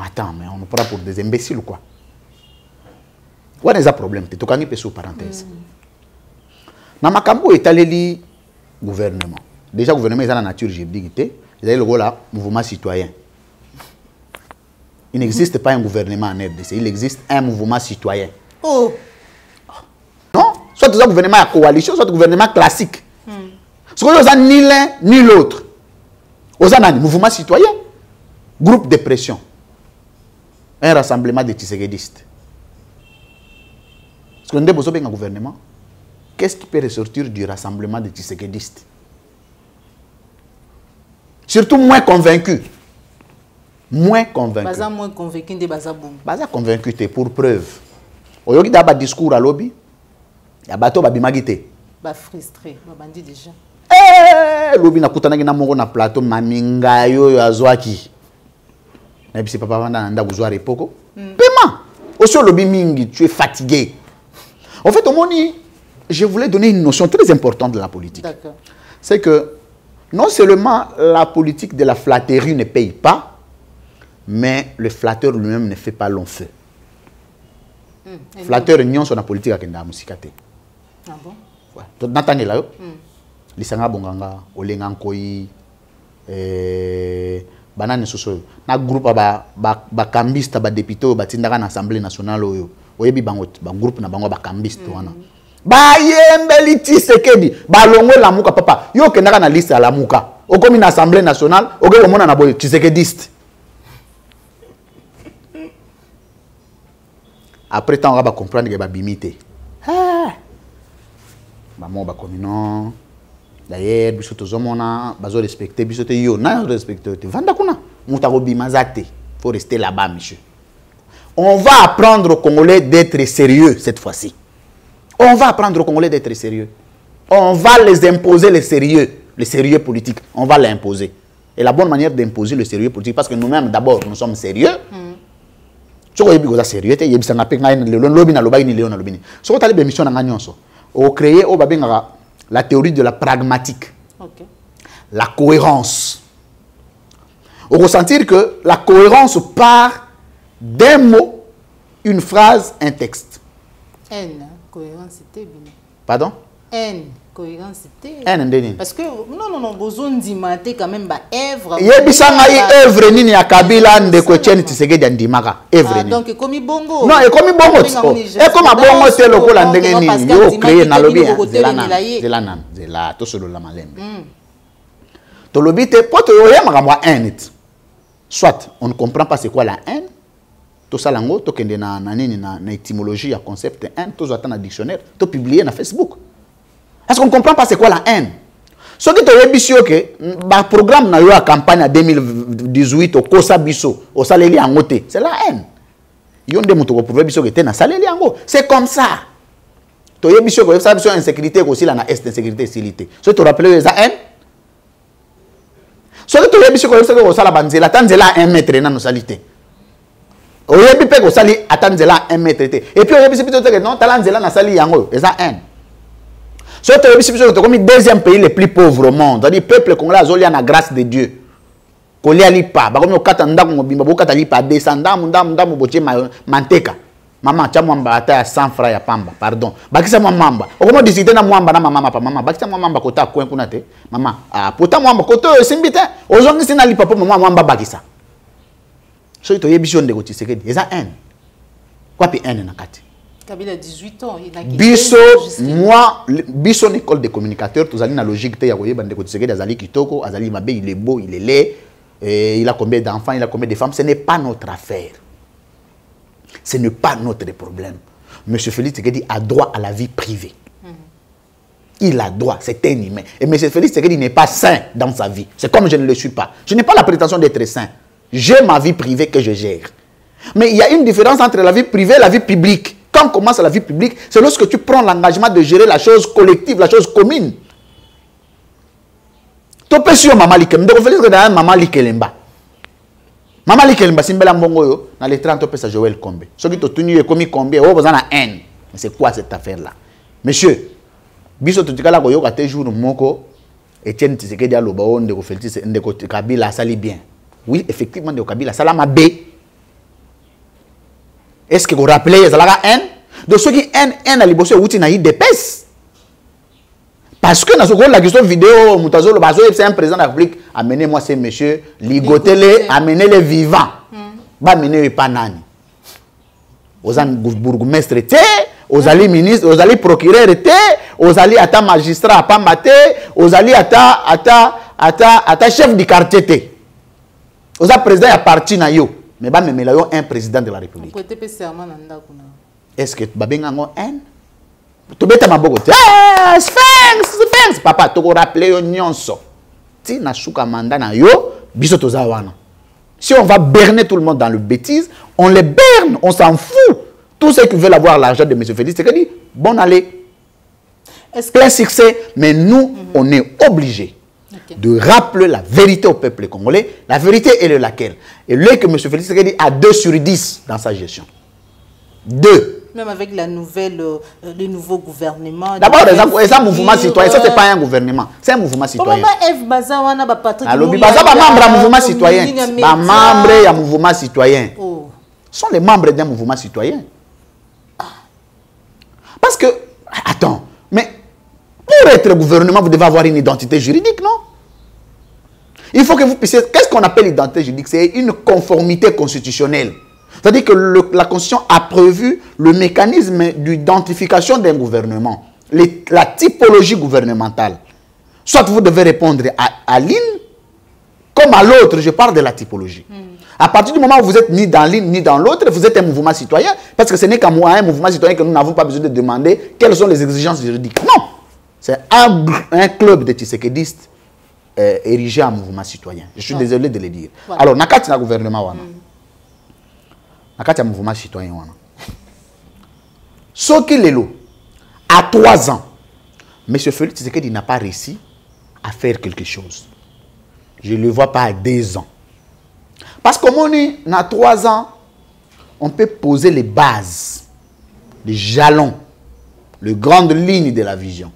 Attends, mais on nous prend pour des imbéciles ou quoi? What is the problem? Tu as une parenthèse. Dans ma cambo est allé gouvernement. Déjà, le gouvernement est dans la nature juridique. Il y a le mouvement citoyen. Il n'existe pas un gouvernement en RDC. Il existe un mouvement citoyen. Oh! Non? Soit un gouvernement à coalition, soit un gouvernement classique. Ce qu'on a ni l'un ni l'autre. On a un mouvement citoyen, groupe de pression. Un rassemblement de Tshisekidistes. Parce qu'on a besoin d'un gouvernement. Qu'est-ce qui peut ressortir du rassemblement de Tshisekidistes? Surtout moins convaincu. Moins convaincu. Baza moins convaincu de baza bon. Baza convaincu te pour preuve. Oyoki da ba discours à lobby. Ya bato ba bimagite. Ba frustré, ba bandi déjà. Lobby na kutana na mongo na plateau maminga yo azwaki. Mais si papa vanda nda kuzwa repoko. Paiement. Aussi lobby mingi, tu es fatigué. En fait, au moni, je voulais donner une notion très importante de la politique. D'accord. C'est que non seulement la politique de la flatterie ne paye pas, mais le flatteur lui-même ne fait pas long feu. Flatteur nyon sur la politique avec la musique. Ah bon? Ouais. N'attendez là. Lisanga bonganga, olengankoi, banane soso. Na groupe ba cambiste ba député ba tindaka na Assemblée nationale oyo. Oyebi bango ba groupe na bango ba cambiste wana. Ba yembeli Tshisekedi, ba longo la muka papa. Yo kendaka na liste ya la muka. Okomi na Assemblée nationale, oge omona na boy Tshisekediste. Après tant on va comprendre que ba bimité. Ah. Ba mo ba komi non. D'ailleurs, biso tozomona bazo respecter biso te yo na respecter te. Vanda kuna muta ko bimazate. Faut rester là-bas monsieur. On va apprendre aux Congolais d'être sérieux cette fois-ci. On va apprendre aux Congolais d'être sérieux. On va les imposer le sérieux politique. On va l'imposer. Et la bonne manière d'imposer le sérieux politique, parce que nous-mêmes, d'abord, nous sommes sérieux. Si vous êtes sérieux, vous avez créé la théorie de la pragmatique. Okay. La cohérence. On va ressentir que la cohérence part d'un mot, une phrase, un texte. N, cohérence, c'était bien. Pardon? N, cohérence, c'était. N, parce que, non, besoin d'imiter quand même, œuvre. Il y a des œuvres nini ya Kabila ndeko Etienne Tshisekedi ndimaka œuvre. Donc comme bongo. Non, et comme bongo. Et comme bongo c'est le ko la ndenge nini yo créer na lobby zela to solo la malembe. To lobby te poto yo ya makamwa N. Soit on ne comprend pas c'est quoi la N. To salango to kende na nini na étymologie ya concept N, to zata na dictionnaire, to publier na Facebook. Est-ce qu'on ne comprend pas c'est quoi la haine? Ce qui te dit que le programme na yo la campagne en 2018 au Kosa Biso, au Saleli Angote, c'est la haine. Yon de muto ko prouver biso que te na Saleli Ango. C'est comme ça. To ye biso ko sa biso insécurité aussi la na est insécurité silité. Ce tu te rappelles la haine? Ce que tu ye biso ko sa la banzela tanzela 1 mètre na no salité. oyebi pe ko sali atanzela 1 mètre té et puis oyebi sipito que non talanzela na sali yango eza un so to oyebi sipito comme deuxième pays le plus pauvre au monde c'est-à-dire peuple congolais azolia na grâce de Dieu kolia lipa ba comme okata ndako mobimba bokata lipa descendant ndamu botie manteka maman tia mwamba ata ya 100 francs ya pamba pardon bakisa mwamba okomo discuter na mwamba na mama pa mama bakisa mwamba kota coin kuna te mama pota mwamba koto simbite ozongi sina lipa po mama mwamba bakisa so to yebi jonde ko Tshisekedi eza un quoi puis un na kati Kabila 18 ans il n'a biso moi biso une école de communicateurs tozali na logique te ya koyeba ndeko Tshisekedi azali kitoko azali mabe il est beau il est laid il a combien d'enfants il a combien de femmes ce n'est pas notre affaire. Ce n'est pas notre problème. Monsieur Félix Tshisekedi a droit à la vie privée. Il a droit, c'est un humain. Et M. Félix Tshisekedi n'est pas sain dans sa vie. C'est comme je ne le suis pas. Je n'ai pas la prétention d'être sain. J'ai ma vie privée que je gère. Mais il y a une différence entre la vie privée et la vie publique. Quand on commence la vie publique, c'est lorsque tu prends l'engagement de gérer la chose collective, la chose commune. Tu peux sur Maman Likem. Donc, Félix Tshisekedi a Maman Likelemba. Maman Likelemba, Simbela Mbongo, dans les 30 ans, Joël Kombe. Ce qui est tenu commis combien, oh, vous en avez haine. Mais c'est quoi cette affaire-là? Monsieur, biso tutikala ko yoka te jour moko Etienne Tshisekedi aloba o ndeko Félix ndeko Kabila sali bien. Oui, effectivement ndeko Kabila sala mabe. Est-ce que vous rappelez zalaka haine? De ceux qui haine à liboso outi na IDPS. Parce que dans ce la question vidéo Moutazolo Bazo c'est un président de la République amenez-moi ces messieurs ligotez-les amenez-les vivants. Ba mener pas nani. Aux bourgmestre té, aux alliés ministres, aux alliés procureurs té, aux alliés ata magistrat à Pambaté, aux alliés ata chef du quartier té. Aux a président ya parti na yo, mais ba memela yo un président de la République. Est-ce que babenga ngo un? Tu beta maboko té. Sphinx, papa, tu ko rappeler yo nyonso. Ti na shuka manda na yo, biso toza wana. Si on va berner tout le monde dans le bêtise, on les berne, on s'en fout. Tous ceux qui veulent avoir l'argent de M. Félix, c'est que dit, bon allez, plein succès, mais nous, on est obligés de rappeler la vérité au peuple congolais. La vérité, elle est laquelle? Et là que M. Félix a 2 sur 10 dans sa gestion. 2. Même avec la nouvelle, le nouveau gouvernement. D'abord, c'est un mouvement citoyen. Ça, ce n'est pas un gouvernement. C'est un mouvement citoyen. Alors, il y a un membre du mouvement citoyen. Les membres du mouvement citoyen. Sont les membres d'un mouvement citoyen. Parce que, attends, mais pour être gouvernement, vous devez avoir une identité juridique, non? Il faut que vous puissiez... Qu'est-ce qu'on appelle l'identité juridique? C'est une conformité constitutionnelle. C'est-à-dire que la Constitution a prévu le mécanisme d'identification d'un gouvernement, la typologie gouvernementale. Soit vous devez répondre à l'une, comme à l'autre, je parle de la typologie. À partir du moment où vous êtes ni dans l'une ni dans l'autre, vous êtes un mouvement citoyen, parce que ce n'est qu'à moi, un mouvement citoyen que nous n'avons pas besoin de demander quelles sont les exigences juridiques. Non! C'est un club de Tshisekidistes érigé en mouvement citoyen. Je suis désolé de le dire. Voilà. Alors, nakati na gouvernement wana. Nakati ya mouvement citoyen wana. Soki lelo, à 3 ans, M. Félix Tshisekedi n'a pas réussi à faire quelque chose. Je ne le vois pas à 2 ans. Parce qu'au moins, dans 3 ans, on peut poser les bases, les jalons, les grandes lignes de la vision.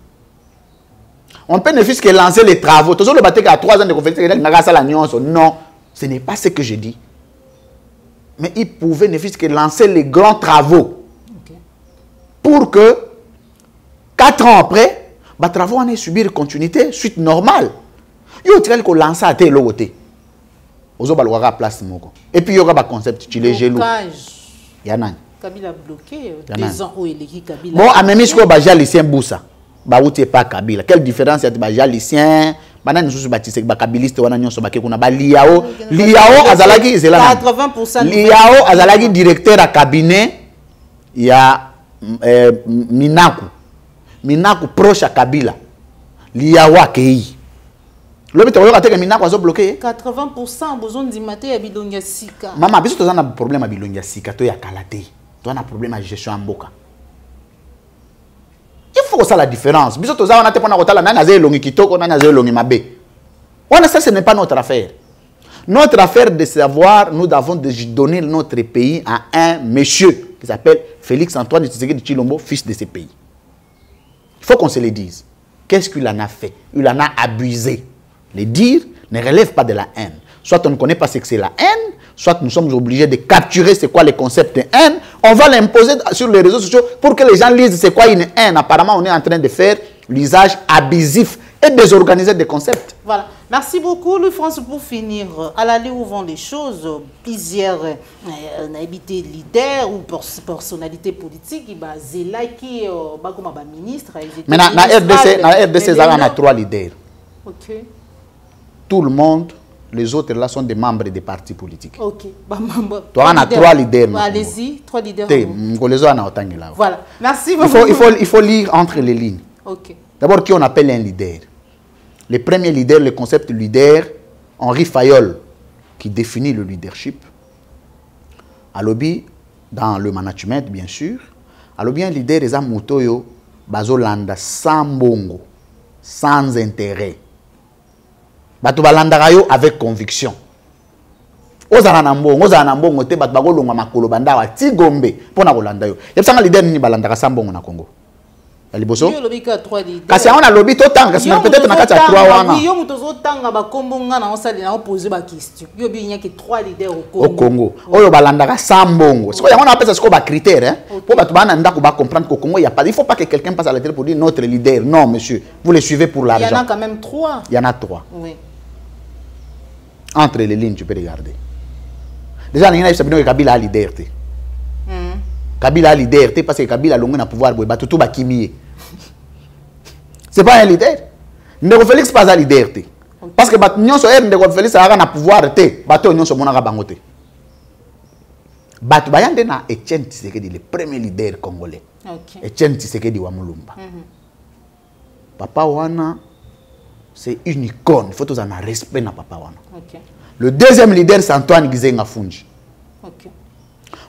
On peut ne fût-ce que lancer les travaux. Toujours le bâtiment à 3 ans de conférence, non, ce n'est pas ce que je dis. Mais il pouvait ne fût-ce que lancer les grands travaux. Pour que 4 ans après, les travaux en aient subi une continuité, suite normale. Il y a un lancé à tel côté. Place et puis il y aura un concept, tu les jaloux. Il y a Kabila bloqué 2 ans où il est Kabila. Bon, à même si on a lycéen Boussa, bah où pas Kabila. Quelle différence il y a lycéen? Banane nous baptisé kabiliste wana nyonso ba kuna ba liao azalaki zela 80% liao azalaki directeur à cabinet il y a Minaku proche à Kabila liao akei. L'homme est bloqué. 80% besoin d'imiter à Bilonga Sika. Maman, biso tozana problème à Bilonga Sika, to ya kalate. To na problème à gestion en boka. Il faut que ça la différence. Biso tozana na te pona kotala na zé longi kitoko na zé longi mabe. On ça ce n'est pas notre affaire. Notre affaire de savoir, nous avons donné notre pays à un monsieur qui s'appelle Félix-Antoine Tshisekedi Tshilombo, fils de ce pays. Il faut qu'on se le dise. Qu'est-ce qu'il en a fait? Il en a abusé. Le dire ne relève pas de la haine. Soit on ne connaît pas ce que c'est la haine, soit nous sommes obligés de capturer c'est quoi le concept de haine. On va l'imposer sur les réseaux sociaux pour que les gens lisent c'est quoi une haine. Apparemment, on est en train de faire l'usage abusif et désorganisé des concepts. Voilà. Merci beaucoup, Louis-France. Pour finir, à l'aller où vont les choses, plusieurs habité leaders ou personnalités politiques, qui comme ministre. Mais dans la RDC, il y a 3 leaders. Ok. Tout le monde, les autres là sont des membres des partis politiques. Ok. Toi, on a 3 leaders. Allez-y, 3 leaders. Voilà. Merci beaucoup. Il faut lire entre les lignes. Ok. D'abord, qui on appelle un leader? Le premier leader, le concept leader, Henri Fayol, qui définit le leadership. À lobby, dans le management, bien sûr. À lobby, un leader, les amotoyo, bazolanda sans bongo, sans intérêt. Bato balanda yo avec conviction. Ozana nambongo, te bat bagolonga makolo banda wa tigombe pona kolanda yo. Yebsanga leader ni balanda sans bongo na Congo. Liboso kasi on a lobby to tanga kasi peut-être na kati ya 3 wana yo mutozo tanga ba kombonga na osali na poser ba question yo bi nyaki 3 leaders au Congo oyo balandaka sambongo siko yango na pesa siko ba critère hein pour batu bana ndako ba comprendre qu'au Congo il y faut pas que quelqu'un passe à la télé pour dire notre leader. Non monsieur, vous le suivez pour l'argent. Il y en a quand même 3. Il y en a 3. Oui. Entre les lignes tu peux regarder. Déjà il y a une Kabila a leader. Kabila a leader parce que Kabila longue na pouvoir boy batu tout ba kimie. C'est pas un leader. Ndeko Félix pas un leader. Parce que Batunion so Ndeko Félix a un pouvoir te. Batunion so monaka bangote. Batu bayande na Etienne Tshisekedi le premier leader congolais. OK. Etienne Tshisekedi wa Mulumba. Papa wana c'est une icône. Il faut tous en respect na papa wana. OK. Le deuxième leader c'est Antoine Gizenga Fungi. OK.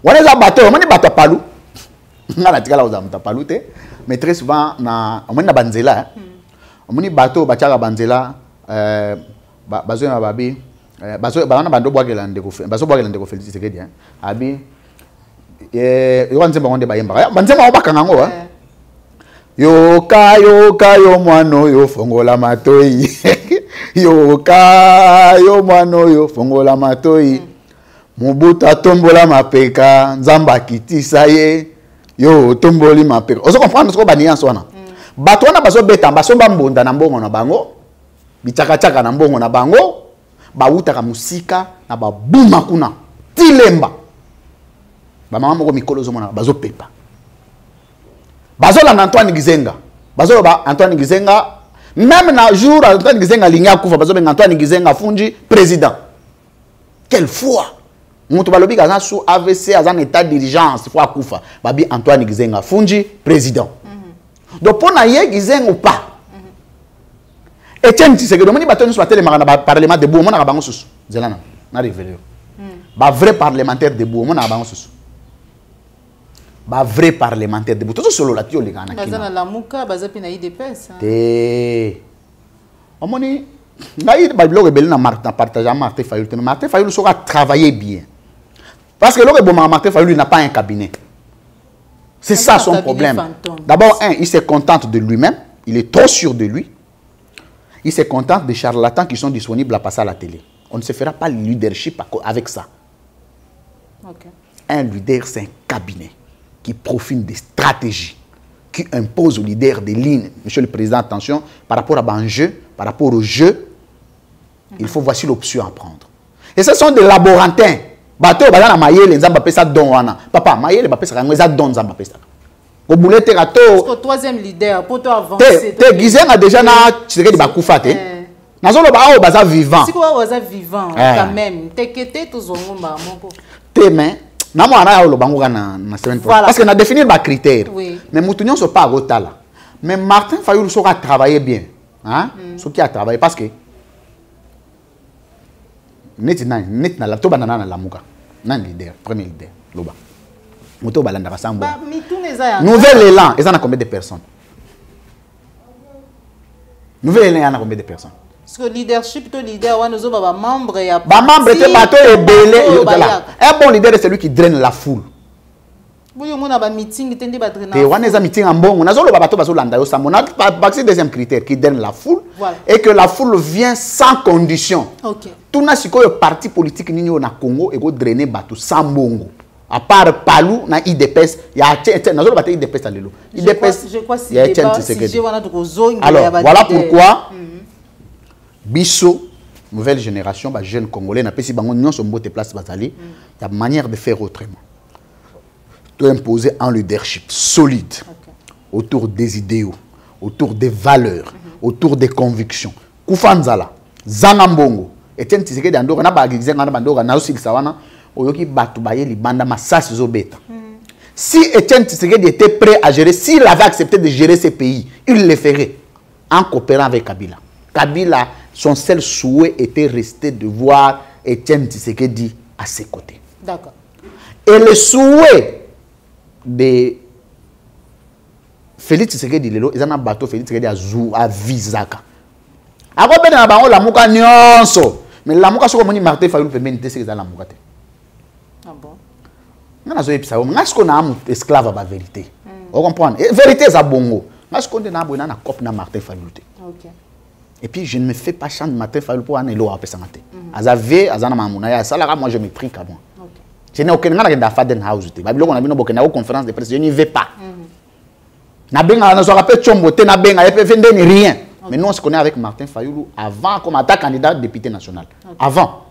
Wana za bato, moni bato palu. Ngala tikala uza mtapalu te. Mais très souvent na omoni na banzela omoni bato bachaka banzela bazo na babi bazo bana bando bwakela ndeko bazo bwakela ndeko Félix Tshisekedi abi yo nzemba ngonde bayemba banzemba obakanga ngo yo kayo mwano yo fongola matoi yo kayo mwano yo fongola matoi Mobutu tombola mapeka nzamba kitisa ye yo tomboli mapeka. Ozo comprendre ce que bani wana. Bato wana bazo beta basomba mbonda na mbongo na bango. Bichaka na mbongo na bango. Bauta ka musika na babuma kuna. Tilemba. Ba mama moko mikolo zo mona bazo pepa. Bazo la Antoine Gizenga. Bazo ba Antoine Gizenga même na jour Antoine Gizenga linya kufa bazo benga Antoine Gizenga Fungi président. Quelle foi. Mutu balobi kaza sous AVC azan état d'urgence il faut akufa babi Antoine Gizenga Fungi président. Donc pour na ye Gizenga ou pas. Etienne Tshisekedi moni bato nso batele makana parlement de Bou mona bango susu zelana na révélé. Ba vrai parlementaire de Bou mona bango susu. Ba vrai parlementaire de Bou tout solo la tio le kana kina. Bazana la muka bazapi na IDPS. Té. Omoni ngai ba blog belina Martin partager Martin Fayulu mais Martin Fayulu sera travailler bien. Parce que l'autre bon Martin Fayulu n'a pas un cabinet. C'est ça son problème. D'abord, il se contente de lui-même. Il est trop sûr de lui. Il se contente des charlatans qui sont disponibles à passer à la télé. On ne se fera pas le leadership avec ça. Okay. Un leader, c'est un cabinet qui profite des stratégies, qui impose au leader des lignes. Monsieur le Président, attention, par rapport à un jeu, par rapport au jeu, il faut voici l'option à prendre. Et ce sont des laborantins. Bato bazana mayele nzamba pesa don wana. Papa mayele ba pesa ka ngeza don nzamba pesa. Ko boulete rato. Au troisième leader pour toi avancer. Te Gizenga déjà na Tshisekedi ba kufa te. Nazolo ba o baza vivant. Si quoi baza vivant quand même. Tekete to zongomba moko. Te mais na mo ana lo bango na semaine prochaine. Parce que na définir ba critères. Oui. Mais mutunyo so pas rotala. Mais Martin Fayulu sera travailler bien. Hein? Ce qui a travaillé parce que net na la to banana na la muka nan leader premier leader loba moto balanda ka sambo nouvel élan et ça na combien de personnes nouvel élan na combien de personnes Parce que leadership, le leader, on a membre et membre était bateau et belé. Un bon leader est celui qui draine la foule. Oui, on a un meeting, il y a un meeting en bon. On a un bateau qui deuxième critère qui draine la foule et que la foule vient sans condition. Tout le parti politique au Congo et drainer bateau sans bongo. À part Palou, na IDPS, il y a IDPS à l'élo. Je crois que c'est alors, voilà pourquoi Bisso, nouvelle génération, bah, jeunes Congolais, n'a pas si bango sont beau place basali, il y a manière de faire autrement. De imposer un leadership solide autour des idéaux, autour des valeurs, autour des convictions. Koufanzala, Zanambongo, Etienne Tshisekedi andoro na ba gizanga na bandoro na aussi sawana, oyoki batu baye libanda masasi zobeta. Si Etienne Tshisekedi était prêt à gérer, s'il avait accepté de gérer ces pays, il le ferait en coopérant avec Kabila. Kabila, son seul souhait était resté de voir Etienne Tshisekedi à ses côtés. D'accord. Et le souhait de Félix Tshisekedi, ils ont un bateau Félix Tshisekedi à Visaka. Après, il y a la mouka nyonso. Mais la mouka, c'est comme Martin Fayulu peut mener c'est la mouka. Ah bon? Est-ce qu'on a un esclave à la vérité? Vous comprenez? Vérité, c'est bongo. Est-ce qu'on a un cop na Martin Fayulu? Ok. Et puis, je ne me fais pas chanter Martin Fayulu pour un élo à Pessamate. Azavé, Azana Mamouna, ça, moi, je me prie qu'à moi. Je n'ai aucun cas de Faden House. Je n'ai aucune conférence de presse. Je n'y vais pas. Je ne rien. Mais nous, on se connaît avec Martin Fayulu avant comme candidat député national. Avant.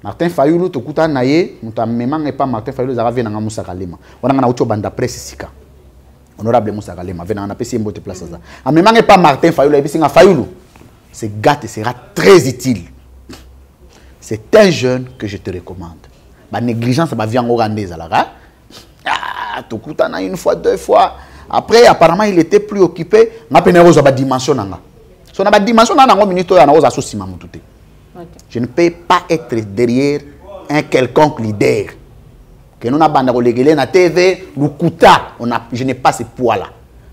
Martin Fayulu, tu as naïe, nous t'as pas Martin Fayulu, ça va venir dans Moussa Kalema. On a un autre bande presse ici. Honorable Moussa Kalema, venez en appeler un place ça. En même temps, pas Martin Fayulu, et puis c'est Fayulu. Ce gars te sera très utile. C'est un jeune que je te recommande. La négligence va venir au Rwandais. Ah, tu as une fois, deux fois. Après, apparemment, il était plus occupé. Je ne peux pas être derrière un quelconque leader. Que nous avons la TV, je n'ai pas ce poids-là.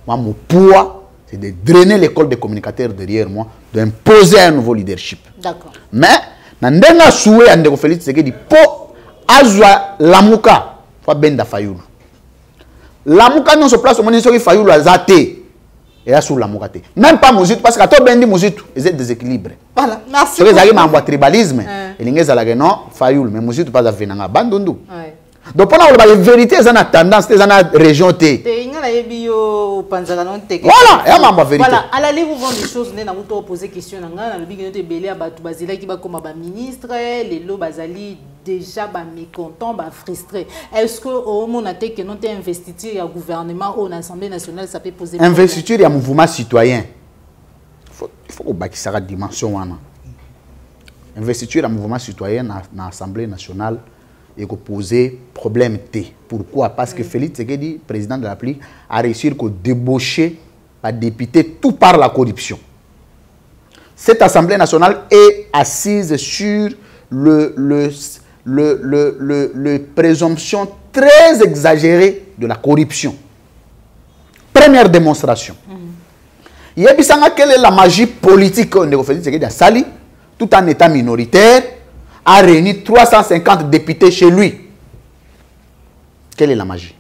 Moi, mon poids, c'est de drainer l'école des communicateurs derrière moi, d'imposer un nouveau leadership. D'accord. Mais, je souhait à Félix Tshisekedi pour azwa lamuka, faut benda Fayulu. Lamuka non se place au ministère Fayulu azate et là sous lamuka te. Même pas Mouzit parce que to bendi Mouzit, ils sont déséquilibrés. Voilà, merci. C'est ça qui m'a envoyé tribalisme. Et l'ingé zalage non Fayulu mais Mouzit pas à venanga bandundu. Donc pendant la vérité c'est une tendance, c'est une région te. Voilà, et ma vérité. Voilà, à la vous vendre des choses, nous avons posé question nanga, le big de belé à Batou Bazila qui va comme un ministre, les lots bazali déjà mécontents, frustrés. Est-ce que au moment que nous avons investiture au gouvernement ou à l'Assemblée nationale, ça peut poser problème? Investiture et un mouvement citoyen. Il faut qu'on bâtisse la dimension. Investiture et un mouvement citoyen dans l'Assemblée nationale et qu'on poser problème T. Pourquoi? Parce que Félix Tshisekedi, président de la République, a réussi à débaucher un député tout par la corruption. Cette Assemblée nationale est assise sur le présomption très exagérée de la corruption. Première démonstration. Il y a quelle est la magie politique de Félix Tshisekedi à Sali, tout en état minoritaire, a réuni 350 députés chez lui. Quelle est la magie?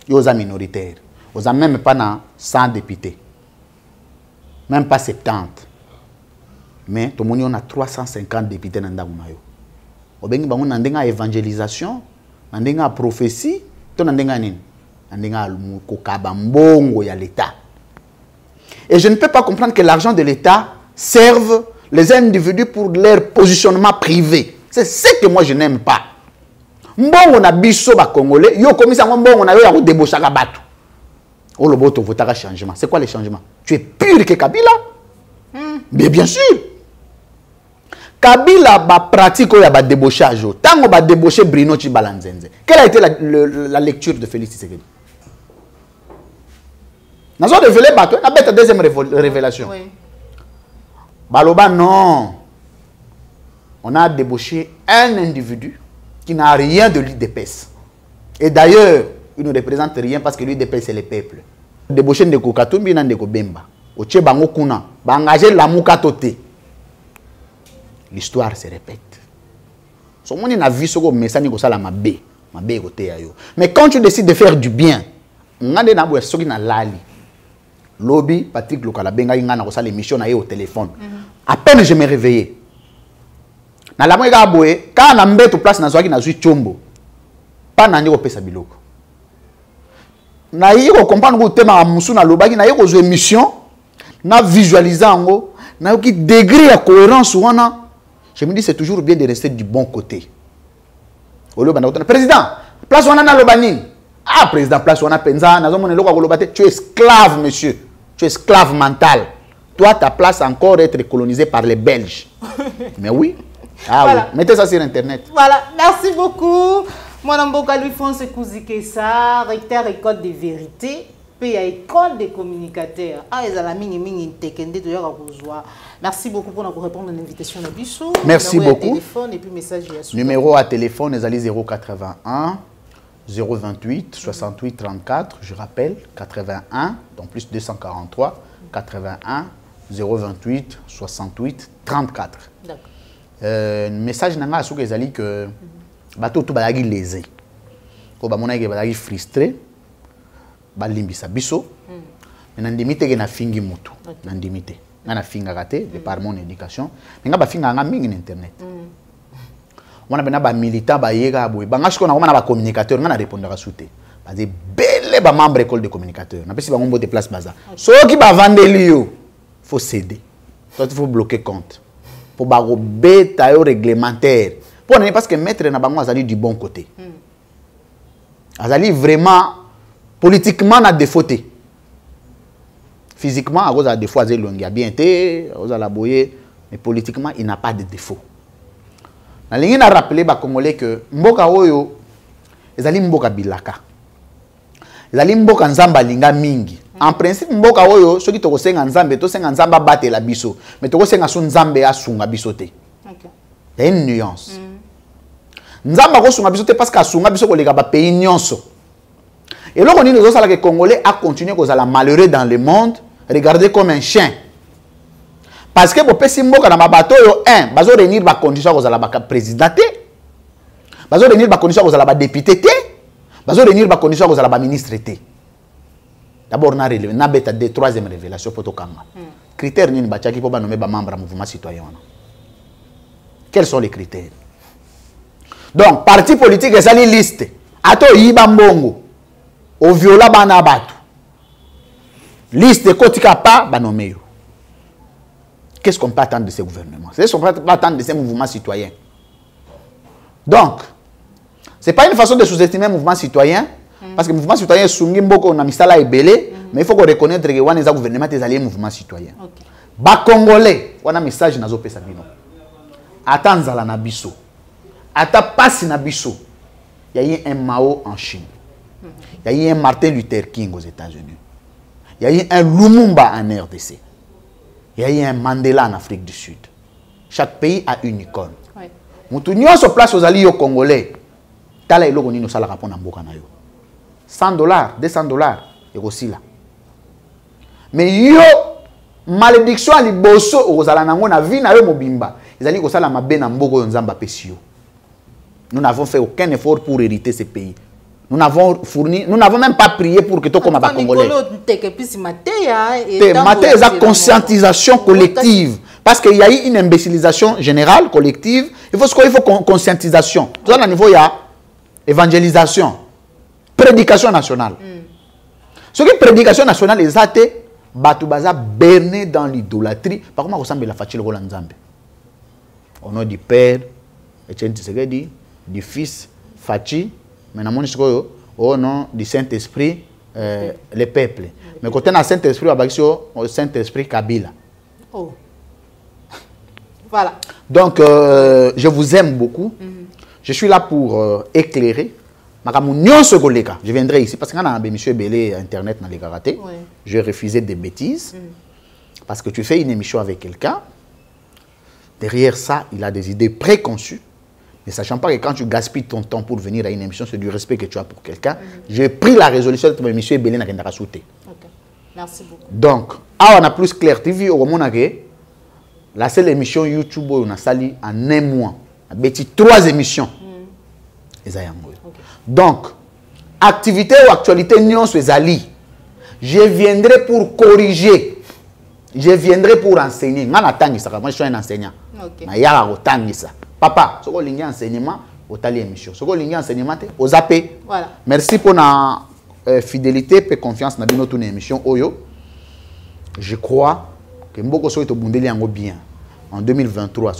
Il y a minoritaire. Il n'y a même pas 100 députés. Même pas 70. Mais tout le monde a 350 députés dans le monde. Il y a une évangélisation, une prophétie, il y a l'État. Et je ne peux pas comprendre que l'argent de l'État serve les individus pour leur positionnement privé. C'est ce que moi je n'aime pas. Mbongo na biso ba Congolais, yo komisa mbongo na yo ya ko débauchaka bato. O lo boto votaka changement. C'est quoi le changement? Tu es pur que Kabila? Mais bien sûr. Kabila ba pratique ya ba débauchage. Tango ba débaucher Bruno Chibalanzenze. Quelle a été la lecture de Félix Tshisekedi? Nous avons révélé bato, na bête deuxième révélation. Oui. Baloba, non. On a débauché un individu qui n'a rien de l'UDPS. Et d'ailleurs, il ne représente rien parce que l'UDPS, c'est le peuple. Débauché de Kokatumbi, de Kobemba. Oche Bango Kuna. Bangager la Mukatote. l'histoire se répète. So moni na vie soko mesani ko sala mabe côté ya yo. Mais quand tu décides de faire du bien, ngande na bo soki na lali. Lobby Patrick Lokala benga ngana ko sala émission na ye au téléphone. À peine je me réveillais. Na la moïga boye, quand na mbeto place na zwaki na zui chombo. Pas na ndiko pesa biloko. Na yiko comprendre ko tema musu na lobaki na yiko zo émission na visualiser ngo na ki degré ya cohérence wana. Je me dis c'est toujours bien de rester du bon côté. Au lieu de président, place wana na lobani. Ah président place wana penza na zo mona loko ko lobate, tu es esclave monsieur. Tu es esclave mental. Toi ta place encore être colonisé par les Belges. Mais oui. Ah voilà. Oui, mettez ça sur internet. Voilà, merci beaucoup. Mon Mboka Louis-François Kouzikessa, recteur école de vérité, puis école des communicateurs. Ah, ils ont la mini tekende de Yarabouzwa. Merci beaucoup pour nous répondre à l'invitation de Bissou. Merci beaucoup. Téléphone et puis message numéro à téléphone, les alliés 081 028 68 34. Je rappelle 81, donc plus 243 81 028 68 34. D'accord. Message nanga à ceux qui ont que bateau tout balagi lésé. Ko ba mona ke balagi frustré. Ba limbisa biso. Mais n'andimite ke na fingi mutu. N'andimite. Na finga raté de par mon éducation. Nga ba finga nga mingi internet. On a bena ba militant ba yega boy. Ba ngashiko na ba communicateur nga na répondre à souté. Ba de belle ba membre école de communicateur. Na pesi ba ngombo de place baza. So ki ba vandeli yo. Faut céder. Toi il faut bloquer compte. Pour bago beta yo réglementaire. Parce que maître Nabango Azali du bon côté. Azali vraiment politiquement n'a défauté. Physiquement, à cause de défaut, il a bien été, mais politiquement, il n'a pas de défaut. La ligne a rappelé aux Congolais que Mboka Oyo, Azali Mboka Bilaka. Azali Mboka Nzamba Linga Mingi. En principe, Mboka Oyo, ceux qui te conseillent Nzambe, to senga Nzamba bate la biso, mais to conseillent son Nzambe a sunga bisote. Il y a une nuance. Nzamba ko sunga biso te parce que sunga biso ko lega ba pays nyonso. Et là on dit que les Congolais a continué ko zala malheureux dans le monde, regardez comme un chien. Parce que bo pesi mboka na mabato yo bazo réunir ba condition ko zala ba président te. Bazo réunir ba condition ko zala ba député te. Bazo réunir ba condition ko zala ba ministre te. D'abord na relevé na beta de troisième révélation poto kanga. Critères nini ba tchaki po ba nommer ba membre mouvement citoyen. Quels sont les critères? Donc, parti politique est une liste. Ato yiba mbongo. O viola bana batu. Liste de kotika pas banomeyo. Qu'est-ce qu'on peut attendre de ces gouvernements? C'est ce qu'on peut attendre de ces mouvements citoyens. Donc, ce n'est pas une façon de sous-estimer le mouvement citoyen. Parce que le mouvement citoyen est soumis beaucoup à misala et belé. Mais il faut qu'on reconnaisse que les gouvernements sont alliés au mouvement citoyen. Ba Congolais, on a un message dans les Sabino. Attends la nabiso. Ata passe nabiso. Il y a eu un Mao en Chine. Il y a eu un Martin Luther King aux États-Unis. Il y a eu un Lumumba en RDC. Il y a eu un Mandela en Afrique du Sud. Chaque pays a une icône. Nous se place aux alliés congolais. Tala ilo koni no sala rapon na mboka na yo. $100, $200 et aussi là. Mais yo malédiction ali bosso ozala nango na vie na yo mobimba. Ezali ko sala mabe na mboko yo nzamba pesio. Nous n'avons fait aucun effort pour hériter ces pays. Nous n'avons même pas prié pour que tout comme à Congolais. C'est la conscientisation collective. Parce qu'il y a eu une imbécilisation générale, collective. Il faut conscientisation. Tout à niveau, il y a évangélisation, prédication nationale. Ce qui est prédication nationale, les athées, Batoubaza berné dans l'idolâtrie. Par contre, on ressemble à la Fatih Roland Nzambe. Au nom du Père, Etienne Tshisekedi, du Fils, Fatih, maintenant, au nom du Saint-Esprit, le peuple. Mais quand on a Saint-Esprit, on a Saint-Esprit Kabila. Oh. Voilà. Donc, je vous aime beaucoup. Je suis là pour éclairer. Je viendrai ici parce que quand on a M. Belé Internet dans les karatés, je refusais des bêtises. Parce que tu fais une émission avec quelqu'un, derrière ça, il a des idées préconçues. Ne sachant pas que quand tu gaspilles ton temps pour venir à une émission, c'est du respect que tu as pour quelqu'un. J'ai pris la résolution de M. Belé dans le souté. Merci beaucoup. Donc, on a plus clair. Tu vis au moment où la seule émission YouTube on a sali en un mois. Beti 3 émissions. Donc, activité ou actualité non ali. Je viendrai pour corriger. Je viendrai pour enseigner. Moi je suis un enseignant. Papa, si vous avez un enseignement, vous avez une émission. Si vous avez un enseignement, vous avez. Voilà. Merci pour la fidélité et confiance dans notre émission. Je crois que beaucoup sont bien. En 2023,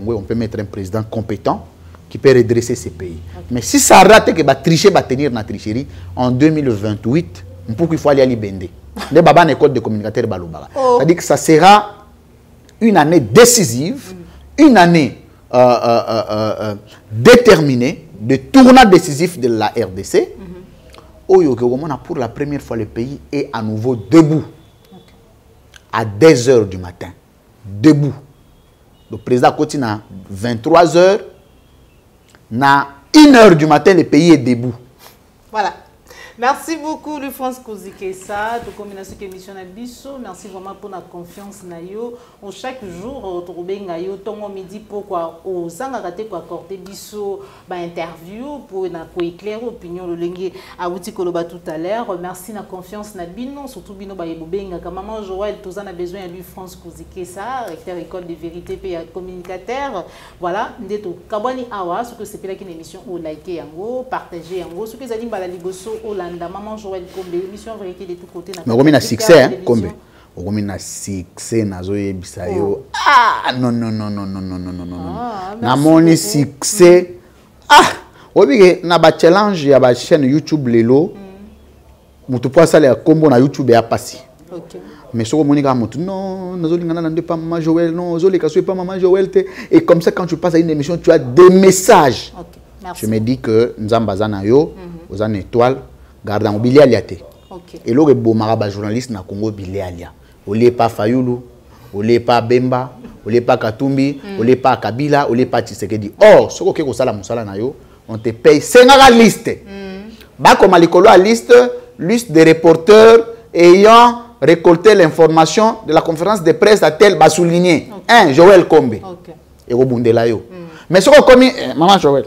on peut mettre un président compétent qui peut redresser ces pays. Okay. Mais si ça rate que va tricher, va tenir la tricherie, en 2028, il faut aller à l'Ibende. Les babas en école de communicateurs balobara. C'est-à-dire que ça sera une année décisive, une année déterminée, de tournant décisif de la RDC. Pour la première fois, le pays est à nouveau debout. Okay. À 10 h du matin. Debout. Le président continue à 23 h. À 1 h du matin, le pays est debout. Voilà. Merci beaucoup, le France Kouzikessa, de combination émission à Bisso. Merci vraiment pour la confiance. Chaque jour, on tongo midi pourquoi aux angaraté quoi accorder Bisso interview pour éclairer opinion le lingue à outil koloba tout à l'heure. Merci la confiance na bino surtout bino ba yebobenga ka maman Joël tous en a besoin à lui France Kouzikessa, recteur école de vérité et communicateur. Voilà, ndeto kabani awa ce que c'est là qu'une émission au liker yango, partager yango, ce que ça dit bala liboso au maman Joël Kombe, émission vérité de tous côtés. Mais on a succès, hein, Kombe. On a succès, nazoye bisayo. Ah, non. Na mon succès. Ah, oui, na ba challenge ya ba chaîne YouTube lelo. Mutu po sala ya Kombo na YouTube ya passé. OK. Mais ce que Monica mutu non, nazolingana na pas maman Joël, non, zolika so pas maman Joël te. Et comme ça quand tu passes à une émission, tu as des messages. OK. Merci. Je me dis que Nzambazana yo, aux en étoile. Gardant Billy Aliate. Et là, le bon journaliste na Congo Billy Alia. On n'est pas Fayoulou, on n'est pas Bemba, on n'est pas Katumbi, on n'est pas Kabila, on n'est pas Tshisekedi. Or, ce que vous avez on te paye 5 liste. Bah comme à liste des reporters ayant récolté l'information de la conférence de presse à tel bas souligné. Un Joël Kombe. Et au Bundela yo. Mais ce que comme maman Joël.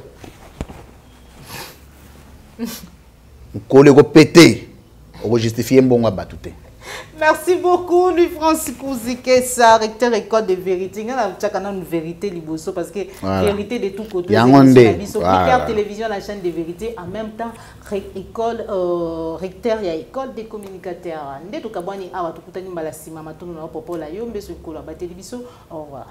Merci beaucoup, Louis Francis Kouzikessa, recteur école de vérité. Il y a une vérité liboso parce que vérité de tous côtés. Voilà. Télévision, la chaîne de vérité, en même temps, école, recteur, il y a école des communicateurs. Au revoir.